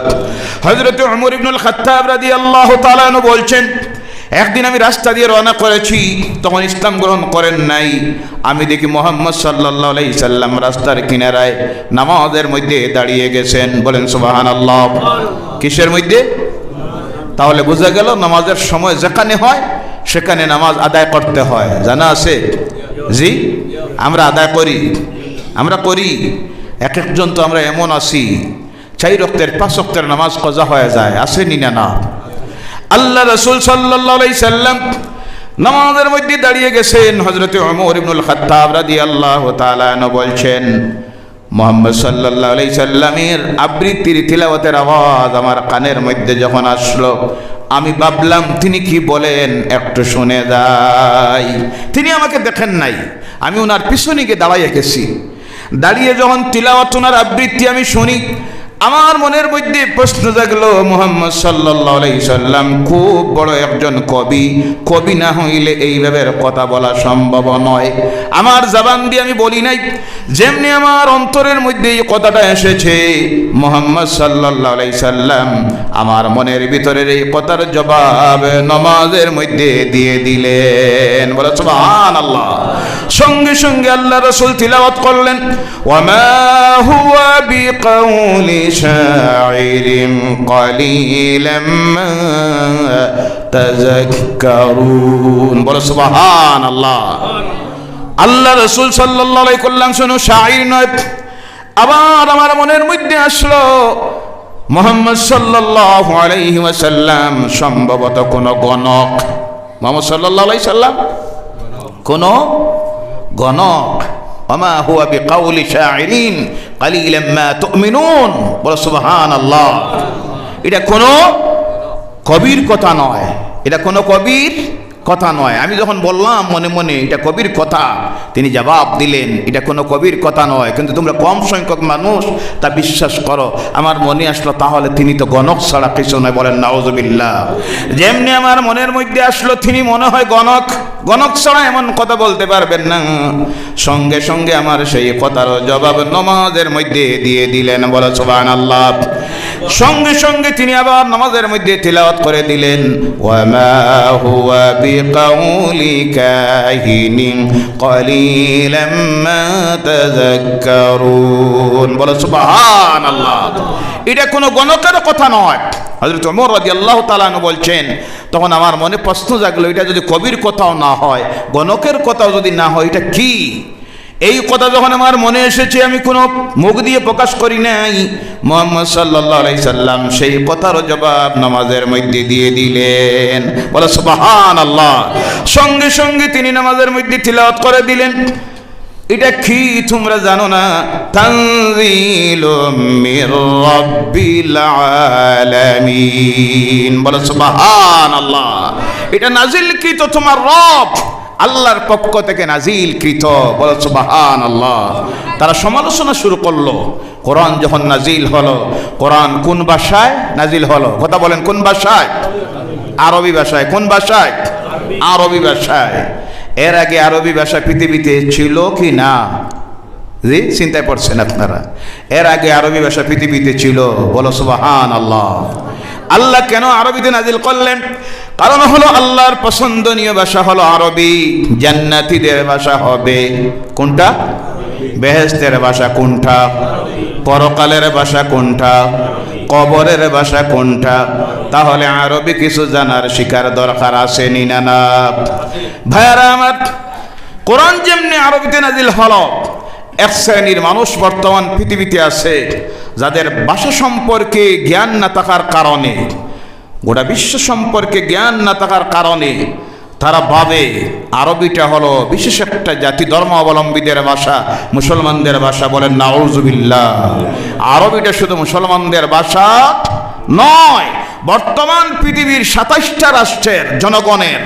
হযরত ওমর ইবনুল খাত্তাব রাদিয়াল্লাহু তাআলা আনহু বলছেন, একদিন আমি রাস্তা দিয়ে রওনা করেছি, তখন ইসলাম গ্রহণ করেন নাই। আমি দেখি মুহাম্মদ সাল্লাল্লাহু আলাইহি সাল্লাম রাস্তার কিনারায় নামাজের মধ্যে দাঁড়িয়ে গেছেন। বলেন সুবহানাল্লাহ। কিসের মধ্যে? তাহলে বোঝা গেল নামাজের সময় যেখানে হয় সেখানে নামাজ আদায় করতে হয়। জানা আছে? জি, আমরা আদায় করি, আমরা করি। এক একজন তো আমরা এমন আছি 4 ওয়াক্তের 5 ওয়াক্তের নামাজ কাজা হয়ে যায়, আসেনি না? আল্লাহ রাসূল সাল্লাল্লাহু আলাইহি সাল্লাম নামাজের মধ্যে দাঁড়িয়ে গেছেন। হযরত ওমর ইবনুল খাত্তাব রাদিয়াল্লাহু তাআলা আনহু বলছেন, মুহাম্মদ সাল্লাল্লাহু আলাইহি সাল্লামের আবৃত্তির তিলাওয়াতের আওয়াজ আমার কানের মধ্যে যখন আসলো, আমি ভাবলাম তিনি কি বলেন একটু শুনে যাই। তিনি আমাকে দেখেন নাই, আমি ওনার পিছনে গিয়ে দাঁড়াইয়া গেছি। দাঁড়িয়ে যখন তিলাওয়াত ওনার আবৃত্তি আমি শুনি, আমার মনের মধ্যে প্রশ্ন জাগলো, মুহাম্মদ সাল্লাল্লাহু আলাইহি সাল্লাম খুব বড় একজন কবি, কবি না হইলে এইভাবে কথা বলা সম্ভব নয়। আমার জবান দিয়ে আমি বলি নাই, যেমনি আমার অন্তরের মধ্যে এই কথাটা এসেছে, মুহাম্মদ সাল্লাল্লাহু আলাইহি সাল্লাম আমার মনের ভিতরের এই কথার জবাব নামাজের মধ্যে দিয়ে দিলেন। বলো সুবহানাল্লাহ। সঙ্গে সঙ্গে আল্লাহ রাসূল তিলাওয়াত করলেন, ওয়ামা হুয়া বিকাউলি শাইরিন কালিলাম মা তাযাক্কারুন। বলো সুবহানাল্লাহ। আল্লাহ রাসূল সাল্লাল্লাহু আলাইহি ওয়াসাল্লাম শুনো শাইর নয়। আবার আমার মনের মধ্যে আসলো মুহাম্মদ সাল্লাল্লাহু আলাইহি ওয়াসাল্লাম সম্ভবত কোন গণক। মুহাম্মদ সাল্লাল্লাহু আলাইহি সাল্লাম কোন গণক। ওমা হুয়া বিকাউলি শাইরিন কালিলাম মা তুমিনুন। বলো সুবহানাল্লাহ। এটা কোনো কবির কথা নয়, এটা কোনো কবির কথা নয়। আমি যখন বললাম মনে মনে এটা কবির কথা, তিনি জবাব দিলেন এটা কোনো কবির কথা নয়, কিন্তু তোমরা কম সংখ্যক মানুষ তা বিশ্বাস করো। আমার মনে আসলো তাহলে তিনি তো গণক ছাড়া কিছু নয়। বলেন নাউযুবিল্লাহ। যেমনি আমার মনের মধ্যে আসলো তিনি মনে হয় গণক, গণক ছাড়া এমন কথা বলতে পারবেন না। সঙ্গে সঙ্গে আমার সেই কথার জবাব নামাজের মধ্যে দিয়ে দিলেন। বলো সুবহানাল্লাহ। সঙ্গে সঙ্গে তিনি আবার নামাজের মধ্যে তিলাওয়াত করে দিলেন, ওয়ামা হুয়া বিকাউলি কাহিনিন কালিলাম মা তাযাক্কারুন। বলো সুবহানাল্লাহ। এটা কোনো গণকের কথা নয়। হযরত ওমর রাদিয়াল্লাহু তাআলা আনহু বলছেন, তখন আমার মনে প্রশ্ন জাগলো, এটা যদি কবির কথাও না হয়, গণকের কথাও যদি না হয়, এটা কি? এই কথা যখন আমার মনে এসেছে, আমি কোনো মুখ দিয়ে প্রকাশ করি নাই। মুহাম্মদ সাল্লাল্লাহু আলাইহি সাল্লাম সেই কথার জবাব নামাজের মধ্যে দিয়ে দিলেন। বলো সুবহানাল্লাহ। সঙ্গে সঙ্গে তিনি নামাজের মধ্যে তিলাওয়াত করে দিলেন। এটা কি তোমরা জানো না? তানজিলুম মির রাব্বিল আলামিন। বলো সুবহানাল্লাহ। এটা নাজিলকৃত তোমার রব আল্লাহর পক্ষ থেকে নাজিলকৃত। বলো সুবহানাল্লাহ। তারা সমালোচনা শুরু করলো, কোরআন যখন নাজিল হলো, কোরআন কোন ভাষায় নাজিল হলো? কথা বলেন, কোন ভাষায়? আরবি ভাষায়। কোন ভাষায়? আরবি ভাষায়। এর আগে আরবি ভাষা পৃথিবীতে ছিল কি না? জি, চিন্তায় পড়ছেন আপনারা? এর আগে আরবি ভাষা পৃথিবীতে ছিল, বলো সুবহানাল্লাহ। আল্লাহ কেন আরবিতে নাজিল করলেন? কারণ হলো আল্লাহর পছন্দনীয় ভাষা হলো আরবি। জান্নাতীদের ভাষা হবে কোনটা? বেহেশতের ভাষা কোনটা? পরকালের ভাষা কোনটা? কবরের ভাষা কোনটা? তাহলে আরবি কিছু জানার শিকার দরকার আছে নি না? না ভাইয়ারা আমার, কোরআন যেমনি আরবিতে নাজিল হলো, এক শ্রেণীর মানুষ বর্তমান পৃথিবীতে আছে যাদের ভাষা সম্পর্কে জ্ঞান না থাকার কারণে, গোটা বিশ্ব সম্পর্কে জ্ঞান না থাকার কারণে তারা ভাবে আরবিটা হলো বিশেষ একটা জাতি ধর্মাবলম্বীদের ভাষা, মুসলমানদের ভাষা। বলেন নাউজুবিল্লাহ। আরবিটা শুধু মুসলমানদের ভাষা নয়, বর্তমান পৃথিবীর 27টা রাষ্ট্রের জনগণের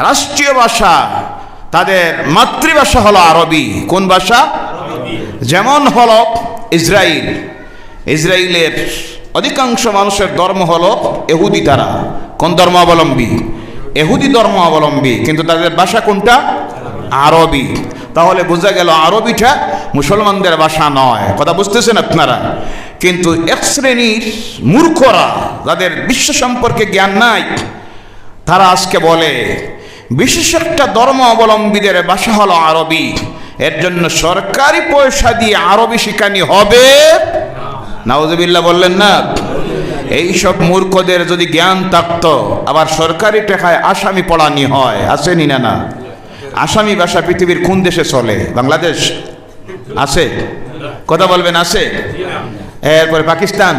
রাষ্ট্রীয় ভাষা, তাদের মাতৃভাষা হলো আরবি। কোন ভাষা? যেমন হলো ইসরায়েল, ইসরায়েলের অধিকাংশ মানুষের ধর্ম হলো এহুদি। তারা কোন ধর্মাবলম্বী? এহুদি ধর্মাবলম্বী, কিন্তু তাদের ভাষা কোনটা? আরবি। তাহলে বোঝা গেল আরবিটা মুসলমানদের ভাষা নয়। কথা বুঝতেছেন আপনারা? কিন্তু এক শ্রেণীর মূর্খরা, যাদের বিশ্ব সম্পর্কে জ্ঞান নাই, তারা আজকে বলে বিশেষ একটা ধর্ম অবলম্বীদের ভাষা হলো আরবি, এর জন্য সরকারি পয়সা দিয়ে আরবি শিখানি হবে। নাউজুবিল্লাহ বললেন না? এই সব মূর্খদের যদি জ্ঞান থাকতো, আবার সরকারি টাকায় আসামি পড়ানি হয়, আসেনি না? না। আসামি ভাষা পৃথিবীর কোন দেশে চলে? বাংলাদেশ আছে? কথা বলবেন আছে? এরপরে পাকিস্তান,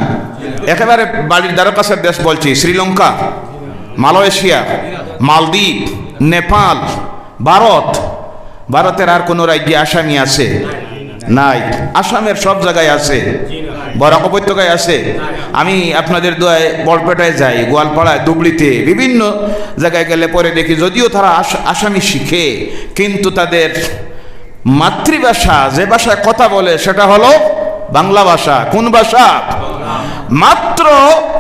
একেবারে বাড়ির দ্বারা কাছের দেশ বলছি, শ্রীলঙ্কা, মালয়েশিয়া, মালদ্বীপ, নেপাল, ভারত। ভারতের আর কোন রাজ্যে আসামি আছে? নাই। আসামের সব জায়গায় আছে, বরাক উপত্যকায় আছে। আমি আপনাদের দোয়ায় বড়পেটায় যাই, গোয়ালপাড়ায়, দুবলিতে, বিভিন্ন জায়গায় গেলে পরে দেখি যদিও তারা আসামি শিখে, কিন্তু তাদের মাতৃভাষা যে ভাষায় কথা বলে সেটা হলো বাংলা ভাষা। কোন ভাষা? মাত্র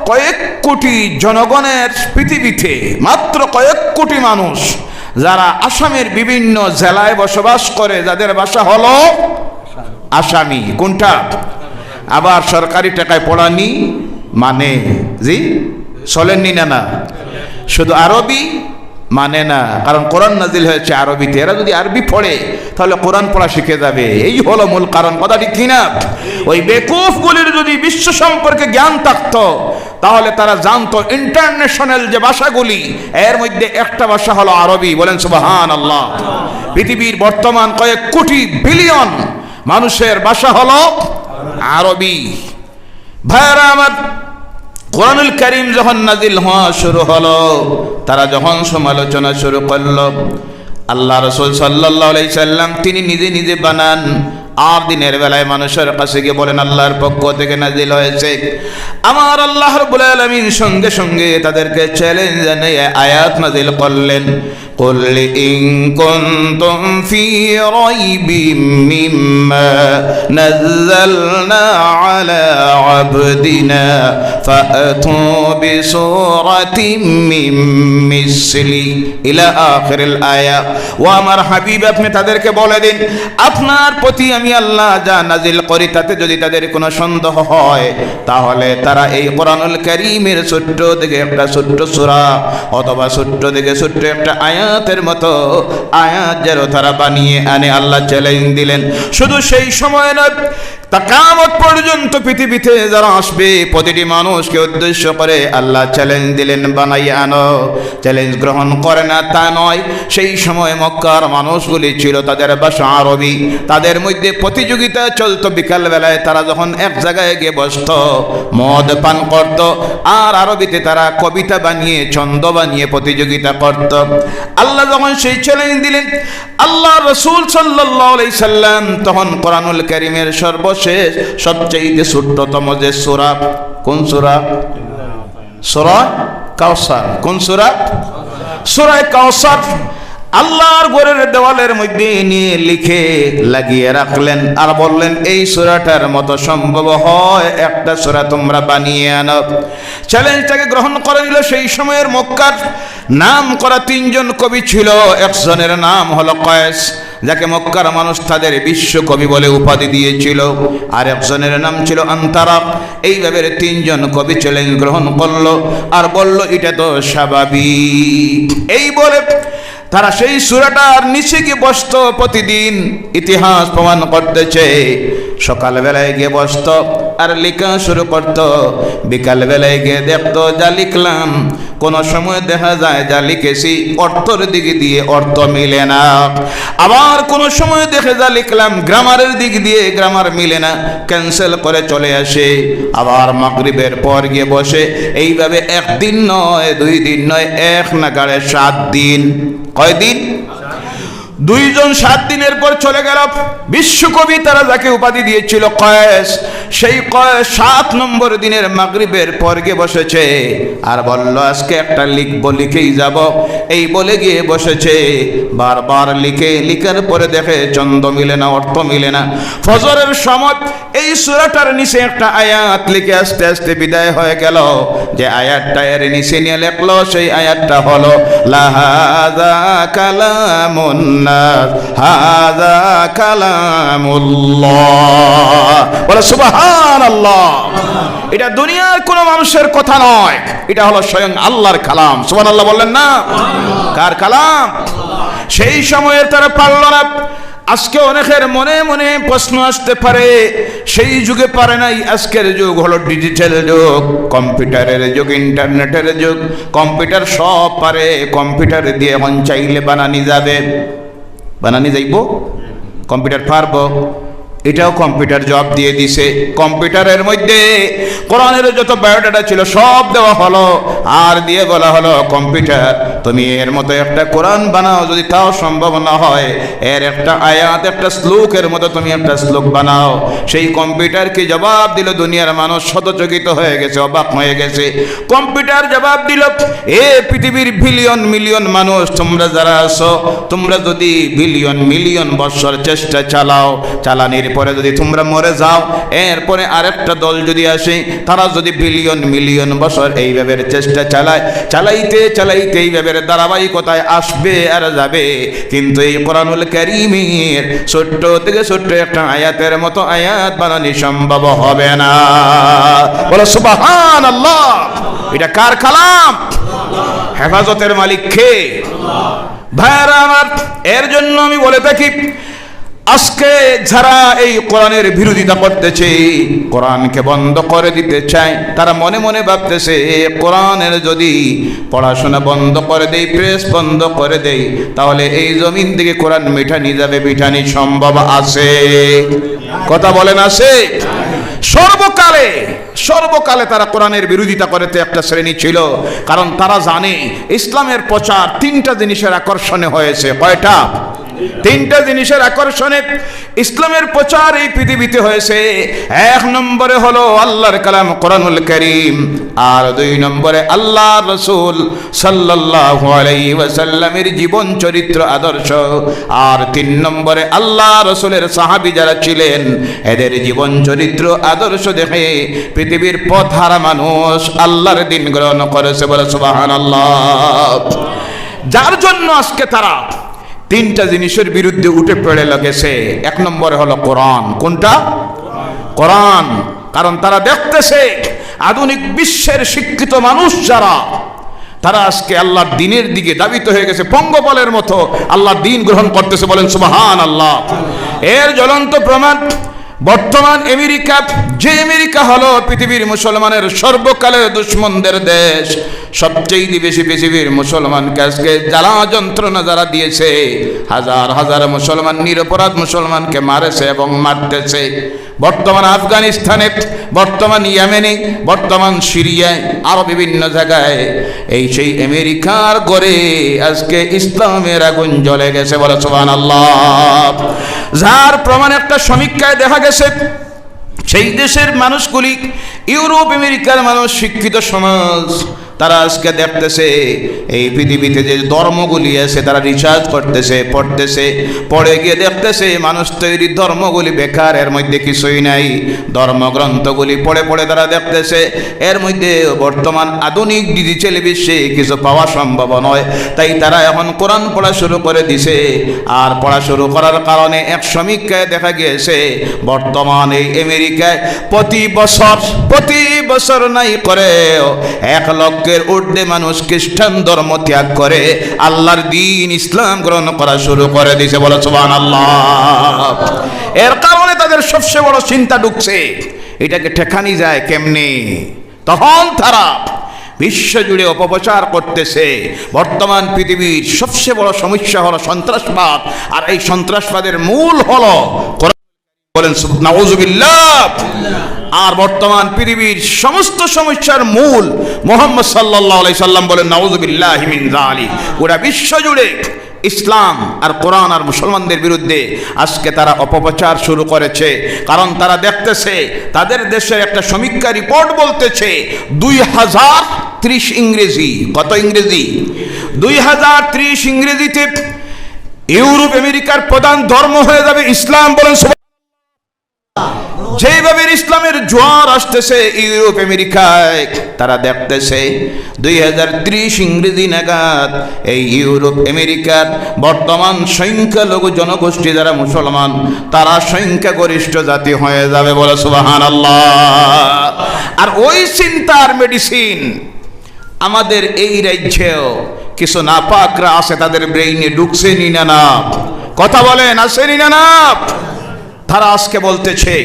কয়েক কোটি জনগণের পৃথিবীতে মাত্র কয়েক কোটি মানুষ যারা আসামের বিভিন্ন জেলায় বসবাস করে, যাদের ভাষা হলো আসামি। কোনটা? আবার সরকারি টাকায় পড়ানি মানে, জি চলেননি না? না। শুধু আরবি মানে না, কারণ কোরআন নাজিল হয়েছে আরবিতে। এরা যদি আরবি পড়ে তাহলে কোরআন পড়া শিখে যাবে, এই হলো মূল কারণ। কথা ঠিক কিনা? ওই বেকুফগুলির যদি বিশ্ব সম্পর্কে জ্ঞান থাকতো, তাহলে তারা জানতো ইন্টারন্যাশনাল যে ভাষাগুলি, এর মধ্যে একটা ভাষা হলো আরবি। বলেন সুবহানাল্লাহ। পৃথিবীর বর্তমান কয়েক কোটি বিলিয়ন মানুষের ভাষা হলো আরবি। ভাইরা আমার, কোরআনুল কারীম যখন নাজিল হওয়া শুরু হলো, তারা যখন সমালোচনা শুরু করলো, আল্লাহ রাসূল সাল্লাল্লাহু আলাইহি সাল্লাম তিনি নিজে নিজে বানান, আর দিনের বেলায় মানুষের কাছে গিয়ে বলেন আল্লাহর পক্ষ থেকে নাজিল হয়েছে। আমার আল্লাহ রাব্বুল আলামিন সঙ্গে সঙ্গে তাদেরকে চ্যালেঞ্জ জানিয়ে আয়াত নাজিল করলেন, কুল ইন কুনতুম ফি রাইবিম মিম্মা নাযালনা আলা আবদিনা ফাআতু বিসূরাতিম মিন মিসলি ইলা আখিরিল আয়া। ও আমার হাবিব, আপনি তাদেরকে বলে দিন, আপনার প্রতি আমি আল্লাহ যা নাজিল করি তাতে যদি তাদের কোনো সন্দেহ হয়, তাহলে তারা এই কোরআনুল কারীমের ছোট্ট থেকে একটা ছোট্ট সূরা অথবা ছোট্ট থেকে ছোট্ট একটা আয়াতের মতো আয়াত যেন তারা বানিয়ে আনে। আল্লাহ চ্যালেঞ্জ দিলেন। শুধু সেই সময় নয়, তা কিয়ামত পর্যন্ত পৃথিবীতে যারা আসবে প্রতিটি মানুষকে উদ্দেশ্য করে আল্লাহ চ্যালেঞ্জ দিলেন, বানাইয়ে আনো। চ্যালেঞ্জ গ্রহণ করে না তা নয়, সেই সময় মক্কার মানুষগুলি ছিল তাদের ভাষা আরবি, তাদের মধ্যে প্রতিযোগিতা চলতো। বিকাল বেলায় তারা যখন এক জায়গায় গিয়ে বসত, মদ পান করত, আর আরবিতে তারা কবিতা বানিয়ে ছন্দ বানিয়ে প্রতিযোগিতা করত। আল্লাহ যখন সেই চ্যালেঞ্জ দিলেন, আল্লাহ রাসূল সাল্লাল্লাহু আলাইহি সাল্লাম তখন কোরআনুল কারীমের সর্বশেষ সবচেয়ে ছোট্টতম যে সূরা, কোন সূরা? সূরা কাউসার। কোন সূরা? সূরা কাউসার। আল্লাহর ঘরের দেওয়ালের মধ্যে নিয়ে লিখে লাগিয়ে রাখলেন, আর বললেন এই সূরাটার মতো সম্ভব হয় একটা সূরা তোমরা বানিয়ে আনো। চ্যালেঞ্জটাকে গ্রহণ করে নিল সেই সময়ের মক্কার নাম করা তিনজন কবি ছিল। একজনের নাম হলো কয়েস, যাকে মক্কার মানুষ তাদের বিশ্বকবি বলে উপাধি দিয়েছিল, আর একজনের নাম ছিল আন্তারা। এইভাবে তিনজন কবি চ্যালেঞ্জ গ্রহণ করলো আর বলল এটা তো স্বাভাবিক। এই বলে তারা সেই সূরাটার নিচে গিয়ে বসত। প্রতিদিন ইতিহাস প্রমাণ করতেছে সকালবেলায় গিয়ে বসত আর লেখা শুরু করত, বিকালবেলায় গিয়ে দেখতো যা লিখলাম কোনো সময় দেখা যায় যা লিখেছি অর্থের দিক দিয়ে অর্থ মিলে না, আবার কোনো সময় দেখে যা লিখলাম গ্রামারের দিক দিয়ে গ্রামার মিলে না, ক্যান্সেল করে চলে আসে। আবার মাগরিবের পর গিয়ে বসে। এইভাবে একদিন নয়, 2 দিন নয়, এক নাগাড়ে 7 দিন। কয়দিন? 2 জন 7 দিনের পর চলে গেল। বিশ্বকবি তারা যাকে উপাধি দিয়েছিল কয়েস, সেই কয়েস 7 নম্বর দিনের মাগরিবের পর গিয়ে বসেছে আর বলল আজকে একটা লিখবো, লিখেই যাব। এই বলে গিয়ে বসেছে, বারবার লিখার পরে দেখে ছন্দ মিলে না, অর্থ মিলে না। ফজরের সময় এই সূরাটার নিচে একটা আয়াত লিখে আস্তে আস্তে বিদায় হয়ে গেল। যে আয়াতটা এর নিচে নিয়ে লেখলো সেই আয়াতটা হলো লা হাযা কালামুন নাস হাযা কালামুল্লাহ। বলে সুবহানাল্লাহ। এটা দুনিয়ার কোনো মানুষের কথা নয়, এটা হলো স্বয়ং আল্লাহর কালাম। সুবহানাল্লাহ বললেন না? কার কালাম? সেই সময়ে তারা পারল না। আজকে অনেকের মনে মনে প্রশ্ন আসতে পারে, সেই যুগে পারে নাই। আজকের যুগ হলো ডিজিটাল যুগ, কম্পিউটারের যুগ, ইন্টারনেটের যুগ। কম্পিউটার সব পারে, কম্পিউটার দিয়ে এখন চাইলে বানানি যাবে, বানানি যাইব। কম্পিউটার পারবো, এটাও কম্পিউটার জব দিয়ে দিছে। কম্পিউটারের মধ্যে কোরআনের যত বায়োডাটা ছিল সব দেওয়া হলো, আর দিয়ে বলা হলো কম্পিউটার তুমি এর মতো একটা কোরআন বানাও। যদি তাও সম্ভব না হয়, এর একটা আয়াত, একটা শ্লোকের মতো তুমি একটা শ্লোক বানাও। সেই কম্পিউটারকে জবাব দিল। দুনিয়ার মানুষ হতচকিত হয়ে গেছে, অবাক হয়ে গেছে। কম্পিউটার জবাব দিল, এ পৃথিবীর বিলিয়ন মিলিয়ন মানুষ তোমরা যারা আছো, তোমরা যদি বিলিয়ন মিলিয়ন বছর চেষ্টা চালাও, চালানির পরে যদি তোমরা মরে যাও, এরপরে আরেকটা দল যদি আসে, তারা যদি বিলিয়ন মিলিয়ন বছর এইভাবে চেষ্টা চালায়, চালাইতে চালাইতে এইভাবে ধারাবাহিকতায় আসবে আর যাবে, কিন্তু এই কোরআনুল কারীমের ছোট্ট থেকে ছোট্ট একটা আয়াতের মতো আয়াত বানানো সম্ভব হবে না। বলো সুবহানাল্লাহ। এটা কার কালাম? হেফাজতের মালিক কে? ভাইরা আমার, এর জন্য আমি বলে থাকি আজকে যারা এই কোরআনের বিরোধিতা করতেছে, কোরআনকে বন্ধ করে দিতে চায়, তারা মনে মনে ভাবতেছে কোরআনের যদি পড়াশোনা বন্ধ করে দেই, প্রেস বন্ধ করে দেই, তাহলে এই জমিন থেকে কোরআন মিটানি যাবে। মিটানি সম্ভব আছে? কথা বলেন আছে? সর্বকালে তারা কোরআনের বিরোধিতা করতে একটা শ্রেণী ছিল, কারণ তারা জানে ইসলামের প্রচার 3টা জিনিসের আকর্ষণে হয়েছে। কয়টা? 3টা জিনিসের আকর্ষণে ইসলামের প্রচার এই পৃথিবীতে হয়েছে। 1 নম্বরে হলো আল্লাহর কালাম কোরআনুল কারীম, আর 2 নম্বরে আল্লাহর রাসূল সাল্লাল্লাহু আলাইহি ওয়াসাল্লামের জীবন চরিত্র আদর্শ, আর 3 নম্বরে আল্লাহ রাসূলের সাহাবী যারা ছিলেন এদের জীবন চরিত্র আদর্শ দেখে পৃথিবীর পথহারা মানুষ আল্লাহর দ্বীন গ্রহণ করেছে। বলে সুবহানাল্লাহ। যার জন্য আজকে তারা 3টা জিনিসের বিরুদ্ধে উঠে পড়ে লেগেছে। 1 নম্বরে হলো কোরআন। কোনটা? কোরআন। কারণ তারা দেখতেছে আধুনিক বিশ্বের শিক্ষিত মানুষ যারা, তারা আজকে আল্লাহর দ্বীনের দিকে ধাবিত হয়ে গেছে, পঙ্গপালের মতো আল্লাহর দ্বীন গ্রহণ করতেছে। বলেন সুবহানাল্লাহ। এর জ্বলন্ত প্রমাণ বর্তমান আমেরিকা, যে আমেরিকা হলো পৃথিবীর মুসলমানের সর্বকালের দুশ্মনদের দেশ। সবচেয়ে বেশি পৃথিবীর মুসলমানকে আজকে জ্বালা যন্ত্রণা যারা দিয়েছে, হাজার হাজার মুসলমান, নিরপরাধ মুসলমানকে মারেছে এবং মারতেছে। বর্তমান আফগানিস্তানে, বর্তমান ইয়েমেনে, বর্তমান সিরিয়ায়, আরো বিভিন্ন জায়গায় এই সেই আমেরিকার গড়ে আজকে ইসলামের আগুন জ্বলে গেছে। বলে সুবহানাল্লাহ। যার প্রমাণ একটা সমীক্ষায় দেখা গেছে সেই দেশের মানুষগুলি, ইউরোপ আমেরিকার মানুষ শিক্ষিত সমাজ, তারা আজকে দেখতেছে এই পৃথিবীতে যে ধর্মগুলি আছে তারা রিসার্চ করতেছে, পড়তেছে, পড়ে গিয়ে দেখতেছে মানুষ তৈরি ধর্মগুলি বেকার, এর মধ্যে কিছুই নাই। ধর্মগ্রন্থগুলি পড়ে পড়ে তারা দেখতেছে এর মধ্যে বর্তমান আধুনিক ডিজিটাল বিশ্বে কিছু পাওয়া সম্ভব নয়। তাই তারা এখন কোরআন পড়া শুরু করে দিছে। আর পড়া শুরু করার কারণে এক সমীক্ষায় দেখা গিয়েছে বর্তমানে আমেরিকায় প্রতি বছর নাই করে 1 লক্ষের ঊর্ধ্বে মানুষ খ্রিস্টান ধর্ম ত্যাগ করে আল্লাহর দ্বীন ইসলাম গ্রহণ করা শুরু করে দিয়েছে। বলো সুবহানাল্লাহ। এর কারণে তাদের সবচেয়ে বড় চিন্তা ঢুকছে এটাকে ঠেকানি যায় কেমনে। তখন তারা বিশ্বজুড়ে অপপ্রচার করতেছে বর্তমান পৃথিবীর সবচেয়ে বড় সমস্যা হলো সন্ত্রাসবাদ, আর এই সন্ত্রাসবাদের মূল হলো বলেন নাউযুবিল্লাহ। আর বর্তমান পৃথিবীর সমস্ত সমস্যার মূল মুহাম্মদ সাল্লাল্লাহু আলাইহি সাল্লাম বলেন নাউযুবিল্লাহি মিন যালিক। গোটা বিশ্বজুড়ে ইসলাম আর কোরআন আর মুসলমানদের বিরুদ্ধে আজকে তারা অপপ্রচার শুরু করেছে। কারণ তারা দেখতেছে তাদের দেশের একটা সমীক্ষা রিপোর্ট বলতেছে 2030 ইংরেজি, কত ইংরেজি? 2030 ইংরেজিতে ইউরোপ আমেরিকার প্রধান ধর্ম হয়ে যাবে ইসলাম। বলেন যেভাবে ইসলামের জোয়ার আসতেছে ইউরোপ আমেরিকায়, তারা দেখতেছে 2030 ইংরেজি নাগাদ এই ইউরোপ আমেরিকার বর্তমান সংখ্যালঘু জনগোষ্ঠী যারা মুসলমান তারা সংখ্যাগরিষ্ঠ জাতি হয়ে যাবে। বলে সুবহানাল্লাহ। আর ওই চিন্তার মেডিসিন আমাদের এই রাজ্যেও কিছু নাপাকরা আছে, তাদের ব্রেইনে ঢুকছে নি না? কথা বলেন, আসেনি না? তারা আজকে বলতেছে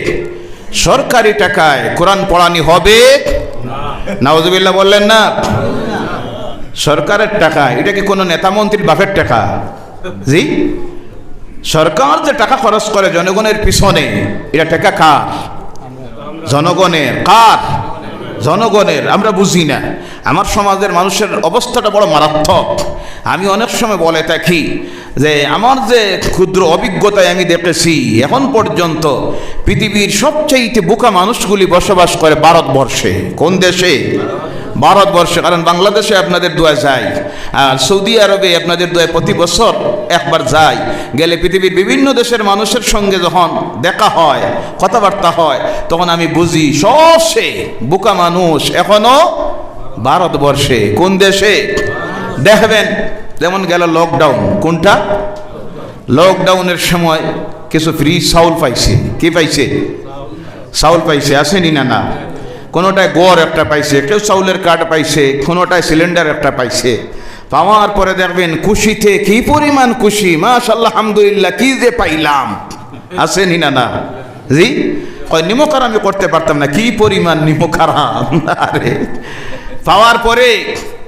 সরকারি টাকায় কোরআন পড়ানি হবে। নাউযুবিল্লাহ বললেন না? সরকারের টাকা, এটা কি কোনো নেতা মন্ত্রীর বাপের টাকা? জি, সরকার যে টাকা খরচ করে জনগণের পিছনে, এটা টাকা কার? জনগণের। কার? জনগণের। আমরা বুঝি না। আমার সমাজের মানুষের অবস্থাটা বড় মারাত্মক। আমি অনেক সময় বলে থাকি যে আমার যে ক্ষুদ্র অভিজ্ঞতায় আমি দেখেছি এখন পর্যন্ত পৃথিবীর সবচেয়ে বোকা মানুষগুলি বসবাস করে ভারতবর্ষে। কোন দেশে? ভারতবর্ষে। কারণ বাংলাদেশে আপনাদের দোয়া যায়, আর সৌদি আরবে আপনাদের দোয়া প্রতি বছর একবার যায়। গেলে পৃথিবীর বিভিন্ন দেশের মানুষের সঙ্গে যখন দেখা হয়, কথাবার্তা হয়, তখন আমি বুঝি সবচেয়ে বোকা মানুষ এখনো ভারতবর্ষে। কোন দেশে? দেখবেন যেমন গেল লকডাউন। কোনটা? লকডাউনের সময় কিছু ফ্রি চাউল পাইছে। কি পাইছে? চাউল পাইছে। আসেনি না? কোনোটায় গড় একটা পাইছে, কেউ চাউলের কার্ড পাইছে, কোনোটায় সিলিন্ডার একটা পাইছে। পাওয়ার পরে দেখবেন খুশিতে কি পরিমাণ খুশি, মাশাআল্লাহ আলহামদুলিল্লাহ, কি যে পাইলাম। আসেনি না? জি, নিমকার আমি করতে পারতাম না, কি পরিমাণ নিমকারাম। আরে পাওয়ার পরে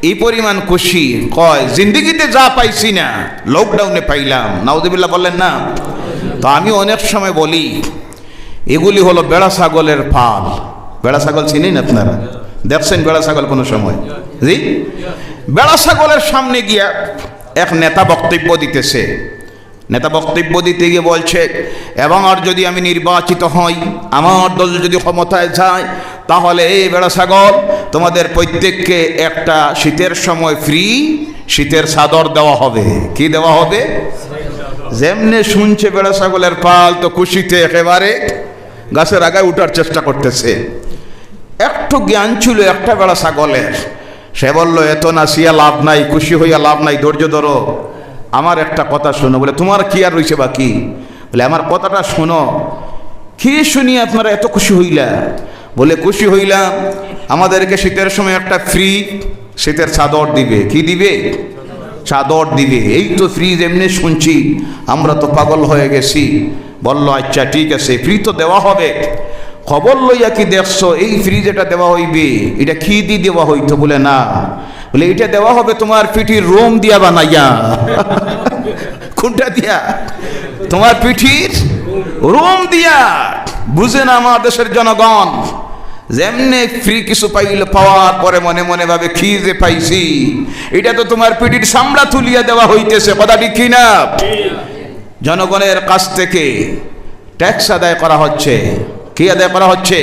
এই পরিমাণ খুশি, কয় জিন্দিগিতে যা পাইছি না লকডাউনে পাইলাম। নাউযুবিল্লাহ বললেন না? তো আমি অনেক সময় বলি এগুলি হলো বেড়া ছাগলের পাল। বেড়া ছাগল চিনেন আপনারা? দেখছেন বেড়া ছাগল কোনো সময়? জি, বেড়া ছাগলের সামনে গিয়া এক নেতা বক্তব্য দিতেছে। নেতা বক্তব্য দিতে গিয়ে বলছে, এবং আর যদি আমি নির্বাচিত হই, আমার দল যদি ক্ষমতায় যায়, তাহলে এই বেড়া ছাগল তোমাদের প্রত্যেককে একটা শীতের সময় ফ্রি শীতের চাদর দেওয়া হবে। কি দেওয়া হবে? যেমনে শুনছে বেড়া ছাগলের পাল তো খুশিতে একেবারে গাছের আগায় উঠার চেষ্টা করতেছে। একটু জ্ঞান ছিল একটা বেড়া ছাগলের। সে বলল, এত নাচিয়া লাভ নাই, খুশি হইয়া লাভ নাই, ধৈর্য ধরো, আমার একটা কথা শোনো। বলে, তোমার কি আর রয়েছে বাকি? বলে, আমার কথাটা শোনো। কি শুনি আপনারা এত খুশি হইলা? বলে, খুশি হইলাম আমাদেরকে শীতের সময় একটা ফ্রি শীতের চাদর দিবে। কি দিবে? চাদর দিবে। এই তো ফ্রি এমনি শুনছি, আমরা তো পাগল হয়ে গেছি। বলল, আচ্ছা ঠিক আছে, ফ্রি তো দেওয়া হবে। খবর লইয়া কি দেখছো এই ফ্রি যেটা দেওয়া হইবে এটা কি দিয়ে দেওয়া হইতো? বলে, না। বলে, এটা দেওয়া হবে তোমার পিঠির রোম দিয়া বানাইয়া। কোনটা দিয়া? তোমার পিঠির রোম দিয়া। বুঝে না আমার দেশের জনগণ? যেমনে ফ্রি কিছু পাইল, পাওয়ার পরে মনে মনে ভাবে কি যে পাইছি, এটা তো তোমার পিঠির চামড়া তুলিয়া দেওয়া হইতেছে। কথা ঠিক কিনা? জনগণের কাছ থেকে ট্যাক্স আদায় করা হচ্ছে। কি আদায় করা হচ্ছে?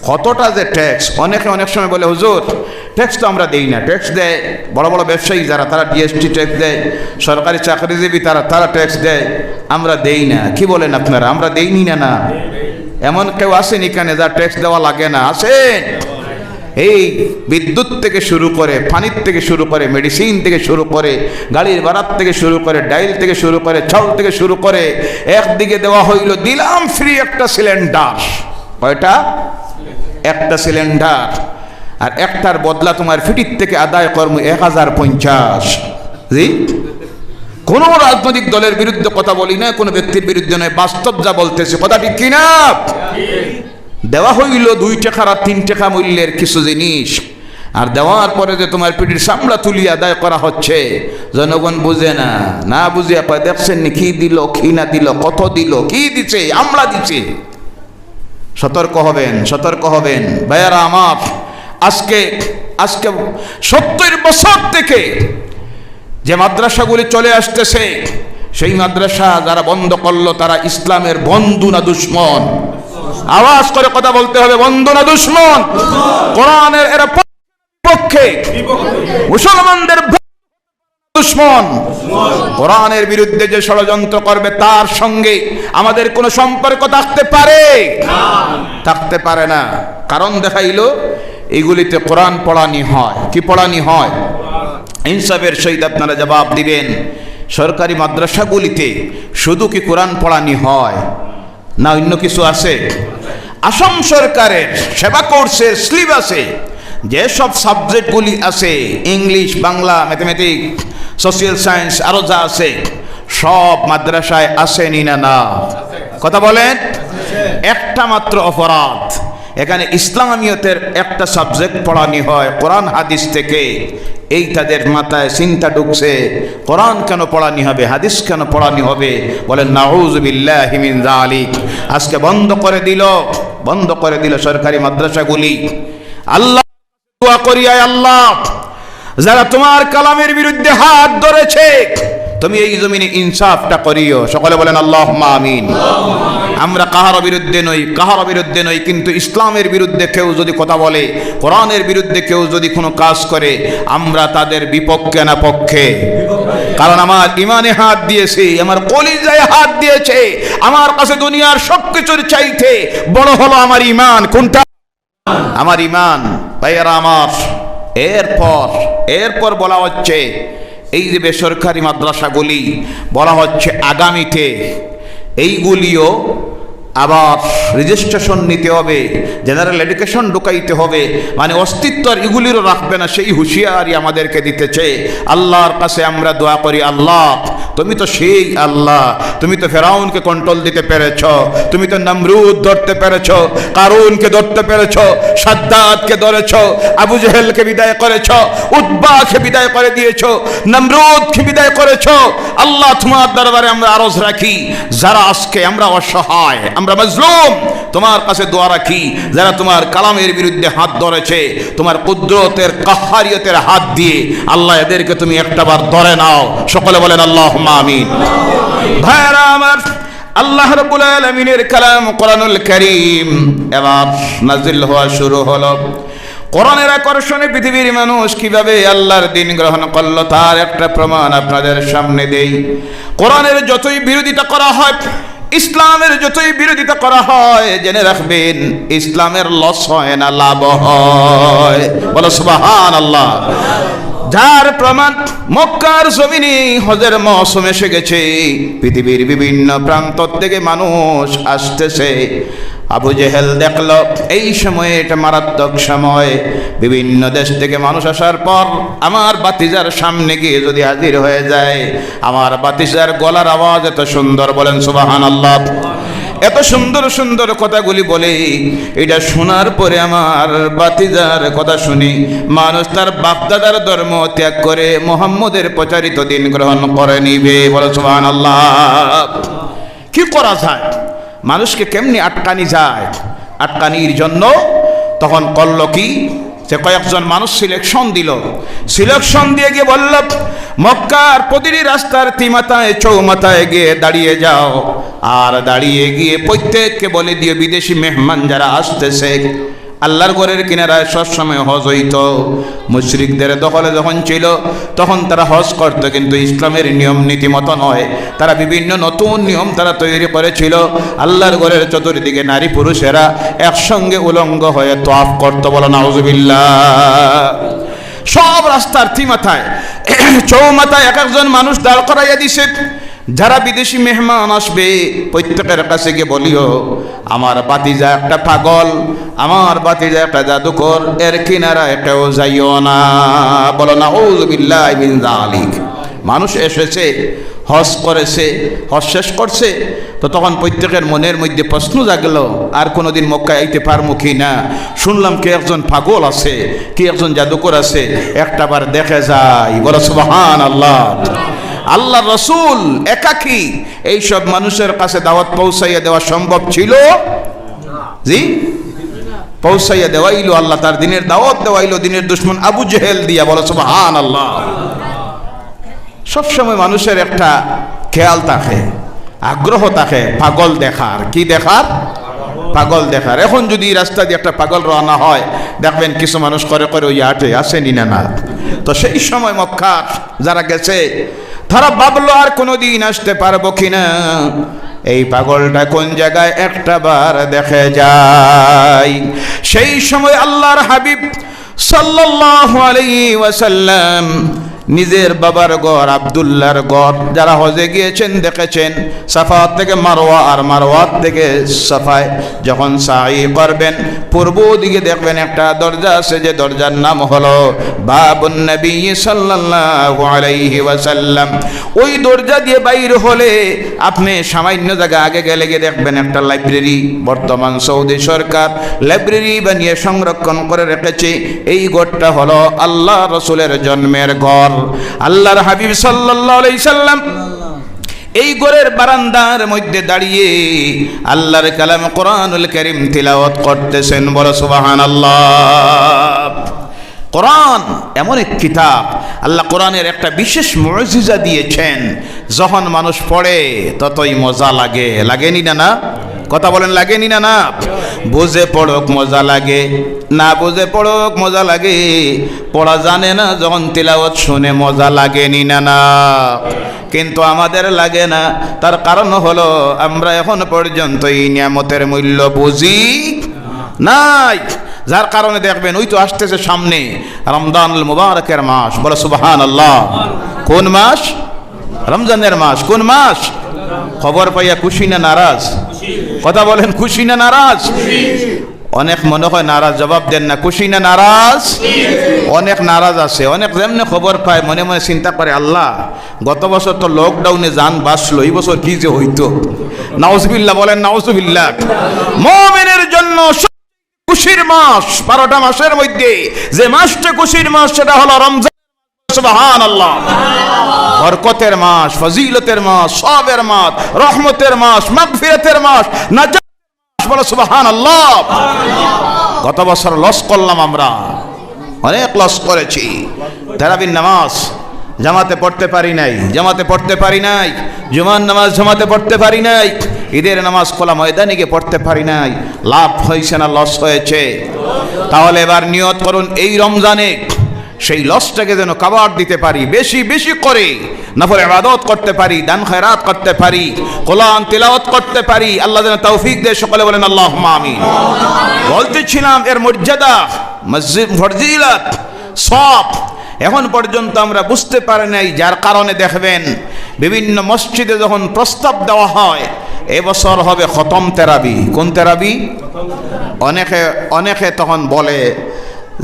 কতটা যে ট্যাক্স, অনেকে অনেক সময় বলে হুজুর ট্যাক্স তো আমরা দেই না। ট্যাক্স দেয় বড় বড় ব্যবসায়ী যারা, তারা জিএসটি ট্যাক্স দেয়, সরকারি চাকরিজীবী তারা ট্যাক্স দেয়, আমরা দেই না। কি বলেন আপনারা, আমরা দেইনি না? না, এমন কেউ আসেন এখানে যার ট্যাক্স দেওয়া লাগে না? আসেন। এই বিদ্যুৎ থেকে শুরু করে, পানির থেকে শুরু করে, মেডিসিন থেকে শুরু করে, গাড়ির ভাড়ার থেকে শুরু করে, ডাইল থেকে শুরু করে, চাউল থেকে শুরু করে, একদিকে দেওয়া হইল দিলাম ফ্রি একটা সিলিন্ডার। কয়টা? একটা সিলিন্ডার। আর একটার বদলা তোমার ফিটির থেকে আদায় কর্ম 1050। জি, কোনো রাজনৈতিক দলের বিরুদ্ধে কথা বলি না, কোনো ব্যক্তির বিরুদ্ধে নয়, বাস্তব যা বলতেছে, কথা ঠিক কিনা? দেওয়া হইল 2 টাকা আর 3 টাকা মূল্যের কিছু জিনিস, আর দেওয়ার পরে যে তোমার পিঠির চামড়া তুলিয়ে আদায় করা হচ্ছে, জনগণ বুঝে না। না বুঝে দেখছেন কি দিল, কি না দিল, কত দিল, কি দিছে, আমলা দিছে। সতর্ক হবেন, সতর্ক হবেন ভাইয়ারা আমার। আজকে 70 বছর থেকে যে মাদ্রাসাগুলি চলে আসতেছে, সেই মাদ্রাসা যারা বন্ধ করলো তারা ইসলামের বন্ধু না দুশমন? আওয়াজ করে কথা বলতে হবে, বন্ধু না দুশমন? কোরআনের এরা পক্ষে, মুসলমানদের দুশমন। কোরআনের বিরুদ্ধে যে ষড়যন্ত্র করবে তার সঙ্গে আমাদের কোনো সম্পর্ক থাকতে পারে? থাকতে পারে না। কারণ দেখাইলো এইগুলিতে কোরআন পড়ানি হয়। কি পড়ানি হয়? ইনসাফের সহিত আপনারা জবাব দিবেন, সরকারি মাদ্রাসাগুলিতে শুধু কি কোরআন পড়ানি হয় না অন্য কিছু আছে? আসাম সরকারের সেবা কোর্সের সিলেবাসে যেসব সাবজেক্টগুলি আছে, English, Bangla, mathematics, social science, আরও যা আছে, সব মাদ্রাসায় আসেনি না? না, কথা বলেন। একটা মাত্র অপরাধ, এখানে ইসলামিয়তের একটা সাবজেক্ট পড়ানি হয় কোরআন হাদিস থেকে। এই তাদের মাথায় চিন্তা ঢুকছে, কোরআন কেন পড়ানি হবে, হাদিস কেন পড়ানি হবে? বলেন নাউযু বিল্লাহি মিন যালিক। আজকে বন্ধ করে দিল সরকারি মাদ্রাসাগুলি। আল্লাহ দোয়া করি, আয় আল্লাহ, যারা তোমার কালামের বিরুদ্ধে হাত ধরেছে, তুমি এই জমিনে ইনসাফটা করিও। সকলে বলেন আল্লাহুম্মা আমিন। আমরা কাহার বিরুদ্ধে নই, কিন্তু ইসলামের বিরুদ্ধে কেউ যদি কথা বলে, কোরআনের বিরুদ্ধে কেউ যদি কোনো কাজ করে, আমরা তাদের বিপক্ষে না পক্ষে? কারণ আমার ইমানে হাত দিয়েছে, আমার কলিজায় হাত দিয়েছে। আমার কাছে দুনিয়ার সবকিছুর চাইতে বড় হলো আমার ইমান। কোনটা? আমার ইমান। ভাইয়ারা আমার, এরপর বলা হচ্ছে এই যে বেসরকারি মাদ্রাসাগুলি, বলা হচ্ছে আগামীতে এইগুলিও আবার রেজিস্ট্রেশন নিতে হবে, জেনারেল এডুকেশন ঢুকাইতে হবে, মানে অস্তিত্ব আর এগুলিরও রাখবে না, সেই হুঁশিয়ারি আমাদেরকে দিতেছে। আল্লাহর কাছে আমরা দোয়া করি, আল্লাহ তুমি তো সেই আল্লাহ, তুমি তো ফেরাউনকে কন্ট্রোল দিতে পেরেছ, তুমি তো নমরুদ ধরতে পেরেছ, কারুনকে ধরতে পেরেছ, সাদ্দাতকে ধরেছ, আবু জেহেলকে বিদায় করেছ, উতবাকে বিদায় করে দিয়েছ, নমরুদকে বিদায় করেছ। আল্লাহ তোমার দরবারে আমরা আরজ রাখি, যারা আজকে আমরা অসহায়, আমরা মাজলুম, তোমার কাছে দোয়া রাখি, যারা তোমার কালামের বিরুদ্ধে হাত ধরেছে, তোমার কুদরতের কাহারিয়তের হাত দিয়ে আল্লাহ এদেরকে তুমি একটাবার ধরে নাও। সকলে বলেন আল্লাহুম্মা আমিন। ভাইরা আমার, আল্লাহ রাব্বুল আলামিনের কালাম কোরআনুল কারীম এবার নাযিল হওয়া শুরু হলো। কোরআনের আকর্ষণে পৃথিবীর মানুষ কিভাবে আল্লাহর দ্বীন গ্রহণ করলো তার একটা প্রমাণ আপনাদের সামনে দেই। কোরআনের যতই বিরোধিতা করা হয়, ইসলামের যতই বিরোধিতা করা হয়, জেনে রাখবেন ইসলামের লস হয় না, লাভ হয়। বলো সুবহানাল্লাহ। যার প্রমাণ মক্কার জমিনে হজের মৌসুম এসে গেছে, পৃথিবীর বিভিন্ন প্রান্ত থেকে মানুষ আসতেছে। আবু জেহেল দেখলো এই সময়ে, এটা মারাত্মক সময়, বিভিন্ন দেশ থেকে মানুষ আসার পর আমার বাতিজার সামনে গিয়ে যদি হাজির হয়ে যায়, আমার বাতিজার গলার আওয়াজ এত সুন্দর, বলেন সুবহানাল্লাহ, এত সুন্দর সুন্দর কথাগুলি বলে, এটা শোনার পরে আমার বাতিজার কথা শুনি মানুষ তার বাপদাদার ধর্ম ত্যাগ করে মুহাম্মদের প্রচারিত দিন গ্রহণ করে নিবে। বলে সুবহানাল্লাহ। কি করা যায়, মানুষকে কেমনি আটকানি যায়? আটকানির জন্য তখন করলো কি, সে কয়েকজন মানুষ সিলেকশন দিয়ে গিয়ে বলল, মক্কার প্রতিটি রাস্তার তিমাতায় চৌমাথায় গিয়ে দাঁড়িয়ে যাও, আর দাঁড়িয়ে গিয়ে প্রত্যেককে বলে দিও বিদেশি মেহমান যারা আসতেছে, আল্লাহর ঘরের কিনারায় সবসময় হজ হইত। মুশরিকদের দখলে যখন ছিল তখন তারা হজ করত, কিন্তু ইসলামের নিয়ম নীতি মতো নয়। তারা বিভিন্ন নতুন নিয়ম তারা তৈরি করেছিল। আল্লাহর ঘরের চতুর্দিকে নারী পুরুষেরা একসঙ্গে উলঙ্গ হয়ে তওয়াফ করত। বলো নাউজুবিল্লাহ। সব রাস্তার মাথায় চৌমাথায় এক একজন মানুষ দাঁড় করাইয়া দিছে। যারা বিদেশি মেহমান আসবে প্রত্যেকের কাছে গিয়ে বলিও, আমার বাতিজা একটা পাগল, আমার বাতিজা একটা জাদুকর, এর কিনারায় কেউ যাইও না। বলো নাউযুবিল্লাহি মিন যালিক। মানুষ এসেছে, হজ করেছে, হজ শেষ করছে, তো তখন প্রত্যেকের মনের মধ্যে প্রশ্ন জাগলো, আর কোনোদিন মক্কায় আইতে পারবো কি না? শুনলাম কি একজন পাগল আছে, কি একজন জাদুকর আছে, একটাবার দেখে যাই। বলো সুবহানাল্লাহ। আল্লাহ রসুল একাকী এইসব মানুষের কাছে দাওয়াত পৌঁছাইয়া দেওয়া সম্ভব ছিল? জি, পৌঁছাইয়া দেওয়াইলো। আল্লাহ তার দিনের দাওয়াত দেওয়াইলো দিনের দুশমন আবু জেহেল দিয়া। বলো সুবহানাল্লাহ। সবসময় মানুষের একটা খেয়াল থাকে, আগ্রহ থাকে পাগল দেখার। কি দেখার? পাগল দেখার। এখন যদি রাস্তা দিয়ে একটা পাগল রওনা হয়, দেখবেন কিছু মানুষ করে করে ওই আটে আসেনি না। তো সেই সময় মক্কার যারা গেছে তারা ভাবলো আর কোনোদিন আসতে পারবো কিনা, এই পাগলটা কোন জায়গায় একটা বার দেখে যায়। সেই সময় আল্লাহর হাবিব সাল্লাল্লাহু আলাইহি ওয়াসাল্লাম নিজের বাবার ঘর আব্দুল্লাহর ঘর, যারা হজে গিয়েছেন দেখেছেন, সাফা থেকে মারওয়া আর মারওয়া থেকে সাফায় যখন সাই করবেন, পূর্ব দিকে দেখবেন একটা দরজা আছে, যে দরজার নাম হলো বাবুন নবী সাল্লাল্লাহু আলাইহি ওয়াসাল্লাম। ওই দরজা দিয়ে বাইর হলে আপনি সামান্য জায়গা আগে গেলে গিয়ে দেখবেন একটা লাইব্রেরি। বর্তমান সৌদি সরকার লাইব্রেরি বানিয়ে সংরক্ষণ করে রেখেছে। এই ঘরটা হলো আল্লাহ রসুলের জন্মের ঘর। আল্লাহর হাবিব সাল্লাল্লাহু আলাইহি সাল্লাম এই ঘরের বারান্দার মধ্যে দাঁড়িয়ে আল্লাহর কালাম কোরআনুল কারীম তিলাওয়াত করতেছেন। বলো সুবহানাল্লাহ। কোরআন এমন এক কিতাব, আল্লাহ কোরআনের একটা বিশেষ মুজিজা দিয়েছেন। যখন মানুষ পড়ে ততই মজা লাগে। লাগেনি না? কথা বলেন, লাগেনি না? বুঝে পড়ক মজা লাগে, না বুঝে পড়ক মজা লাগে। পড়া জানে না যখন তিলাওয়াত শুনে মজা লাগেনি না? কিন্তু আমাদের লাগে না। তার কারণ হলো আমরা এখন পর্যন্ত এই নিয়ামতের মূল্য বুঝি নাই। যার কারণে দেখবেন ওই তো আসতেছে সামনে রমজানুল মুবারকের মাস। বলো সুবহানাল্লাহ। কোন মাস? রমজানের মাস। কোন মাস? খবর পাইয়া খুশি না নারাজ? কথা বলেন, খুশি না নারাজ? অনেক মনে হয় নারাজ, জবাব দেন না। খুশি না নারাজ? অনেক নারাজ আছে। অনেক যেমনি খবর পায় মনে মনে চিন্তা করে, আল্লাহ গত বছর তো লকডাউনে যান বাঁচলো, এই বছর কি যে হইতো। নাউজুবিল্লাহ বলেন, নাউজুবিল্লাহ। মুমিনের জন্য খুশির মাস, 12টা মাসের মধ্যে যে মাসটা খুশির মাস সেটা হলো রমজান। সুবহানাল্লাহ। বরকতের মাস, ফজিলতের মাস, সওয়াবের মাস, রহমতের মাস, মাগফিরাতের মাস, নাজাতের মাস। বলো সুবহানাল্লাহ। গত বছর লস করলাম আমরা, অনেক লস করেছি। তারাবির নামাজ জামাতে পড়তে পারি নাই, জামাতে পড়তে পারি নাই। জুমার নামাজ জামাতে পড়তে পারি নাই। ঈদের নামাজ খোলা ময়দানে গিয়ে পড়তে পারি নাই। লাভ হয়েছে না লস হয়েছে? তাহলে এবার নিয়ত করুন, এই রমজানে সেই লসটাকে যেন কভার দিতে পারি, বেশি বেশি করে নফল ইবাদত করতে পারি, দান খয়রাত করতে পারি, কোরআন তিলাওয়াত করতে পারি। আল্লাহ যেন তৌফিক দেয়। সকলে বলেন আল্লাহুম্মা আমিন। বলতেছিলাম এর মর্যাদা, মসজিদ ফজিলত, সওয়াব এখন পর্যন্ত আমরা বুঝতে পারি নাই। যার কারণে দেখবেন বিভিন্ন মসজিদে যখন প্রস্তাব দেওয়া হয়, এবছর হবে খতম তেরাবি। কোন তেরাবি? অনেকে তখন বলে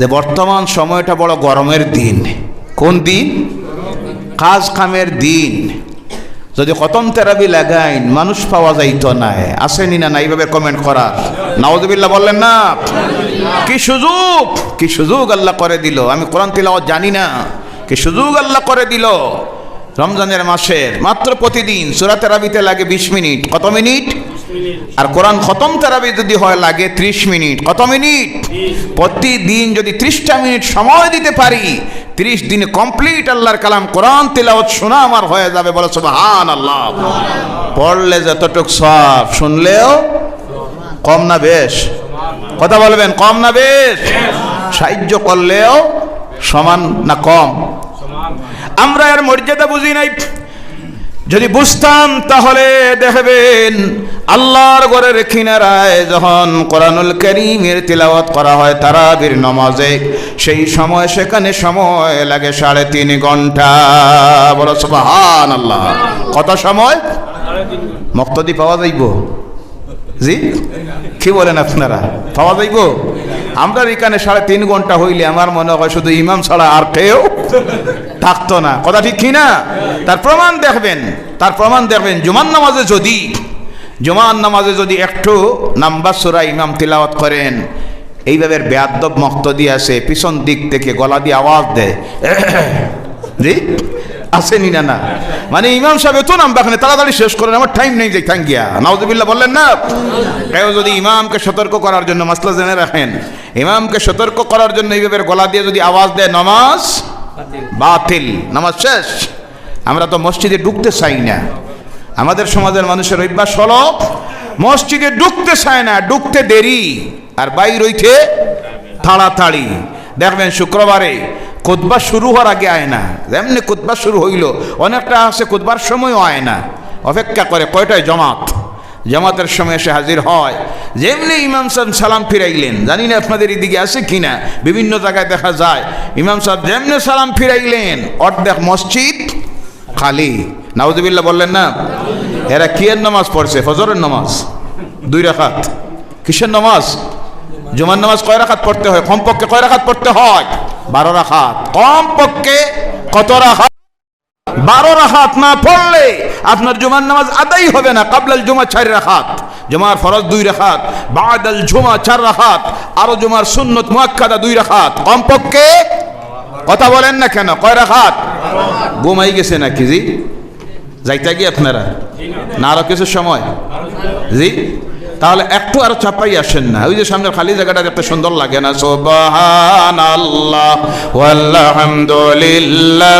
যে বর্তমান সময়টা বড় গরমের দিন। কোন দিন? কাজ কামের দিন। যদি খতম তেরাবি লাগাইন মানুষ পাওয়া যাইতো না। আসেনি না? এইভাবে কমেন্ট করার। নাউজুবিল্লাহ বললেন না? কি সুযোগ, কি সুযোগ আল্লাহ করে দিল। আমি কোরআন তিলাওয়াত জানি না, কি সুযোগ আল্লাহ করে দিল। রমজানের মাসের মাত্র প্রতিদিন সূরা তারাবিতে লাগে 20 মিনিট। কত মিনিট? আর কোরআন খতম তারাবি যদি হয় লাগে 30 মিনিট। কত মিনিট? প্রতিদিন যদি 30টা মিনিট সময় দিতে পারি, 30 দিনে কমপ্লিট আল্লাহর কালাম কোরআন তিলাওয়াত শোনা আমার হয়ে যাবে। বলো সুবহানাল্লাহ। পড়লে যতটুক সওয়াব, শুনলেও কম না বেশ? কথা বলবেন, কম না বেশ? সাহায্য করলেও সমান না কম? আমরা এর মর্যাদা বুঝি নাই। যদি বুঝতাম তাহলে দেখবেন আল্লাহর ঘরের কিনারায় যখন কোরআনুল কারীমের তিলাওয়াত করা হয় তারাবির নামাজে, সেই সময় সেখানে সময় লাগে 3.5 ঘন্টা। বলো সুবহানাল্লাহ। কত সময়? মুক্তদি পাওয়া যাইব? জি কি বলেন আপনারা, পাওয়া যাইব? আমরা এখানে 3.5 ঘন্টা হইলে আমার মনে হয় শুধু ইমাম ছাড়া আর কেউ থাকতো না। কথা ঠিক কিনা? তার প্রমাণ দেখবেন জুমার নামাজে যদি একটু নাম্বার সূরা ইমাম তিলাওয়াত করেন, এইভাবে বেয়াদব মুক্তদি আছে পিছন দিক থেকে গলা দিয়ে আওয়াজ দেয়, জি আসেনি না? মানে ইমাম সাহেব এত নাম বাখানে তাড়াতাড়ি শেষ করেন, আমার টাইম নেই, যাই থ্যাঙ্কিয়া নাউজুবিল্লাহ বললেন না? কেউ যদি ইমামকে সতর্ক করার জন্য, মাসলা জেনে রাখেন, ইমামকে সতর্ক করার জন্য এইভাবে গলা দিয়ে যদি আওয়াজ দেয়, নামাজ বাতিল, নামাজ শেষ। আমরা তো মসজিদে ঢুকতে চাই না। আমাদের সমাজের মানুষের অভ্যাস হলো মসজিদে ঢুকতে চায় না, ঢুকতে দেরি আর বাইর হইতে তাড়াতাড়ি। দেখবেন শুক্রবারে খুতবা শুরু হওয়ার আগে আয় না, যেমনি খুতবা শুরু হইল অনেকটা আছে খুতবার সময়ও আয় না, অপেক্ষা করে কয়টায় জামাতের সময় এসে হাজির হয়। যেমনি ইমাম সাহেব সালাম ফিরাইলেন, জানি না আপনাদের এদিকে আছে কিনা, বিভিন্ন জায়গায় দেখা যায় ইমাম সাহেব যেমনি সালাম ফিরাইলেন অর্ধেক মসজিদ খালি। নাউজুবিল্লাহ বললেন না? এরা কিয়ের নামাজ পড়ছে? ফজরের নামাজ 2 রাকাত। কিসের নামাজ? জুমার নামাজ কয় রাকাত পড়তে হয়? কমপক্ষে কয় রাকাত পড়তে হয়? 12 রাকাত। কমপক্ষে কত রাকাত? 12 রাকাত না পড়লে আপনার জুমার নামাজ আদায় হবে না। কাবলাল জুমা 4 রাকাত, জুমার ফরজ 2 রাকাত, বাদাল জুমা 4 রাকাত, আর জুমার সুন্নত মুআক্কাদা 2 রাকাত। কমপক্ষে কথা বলেন না কেন? কয় রাকাত? ঘুমাই গেছে নাকি? জি যাইতে গিয়ে আপনারা না আরো কিছু সময়? জি তাহলে একটু আরো চাপাই আসেন না, ওই যে সামনের খালি জায়গাটা দেখতে সুন্দর লাগে না? সুবহানাল্লাহ ওয়াল হামদুলিল্লাহ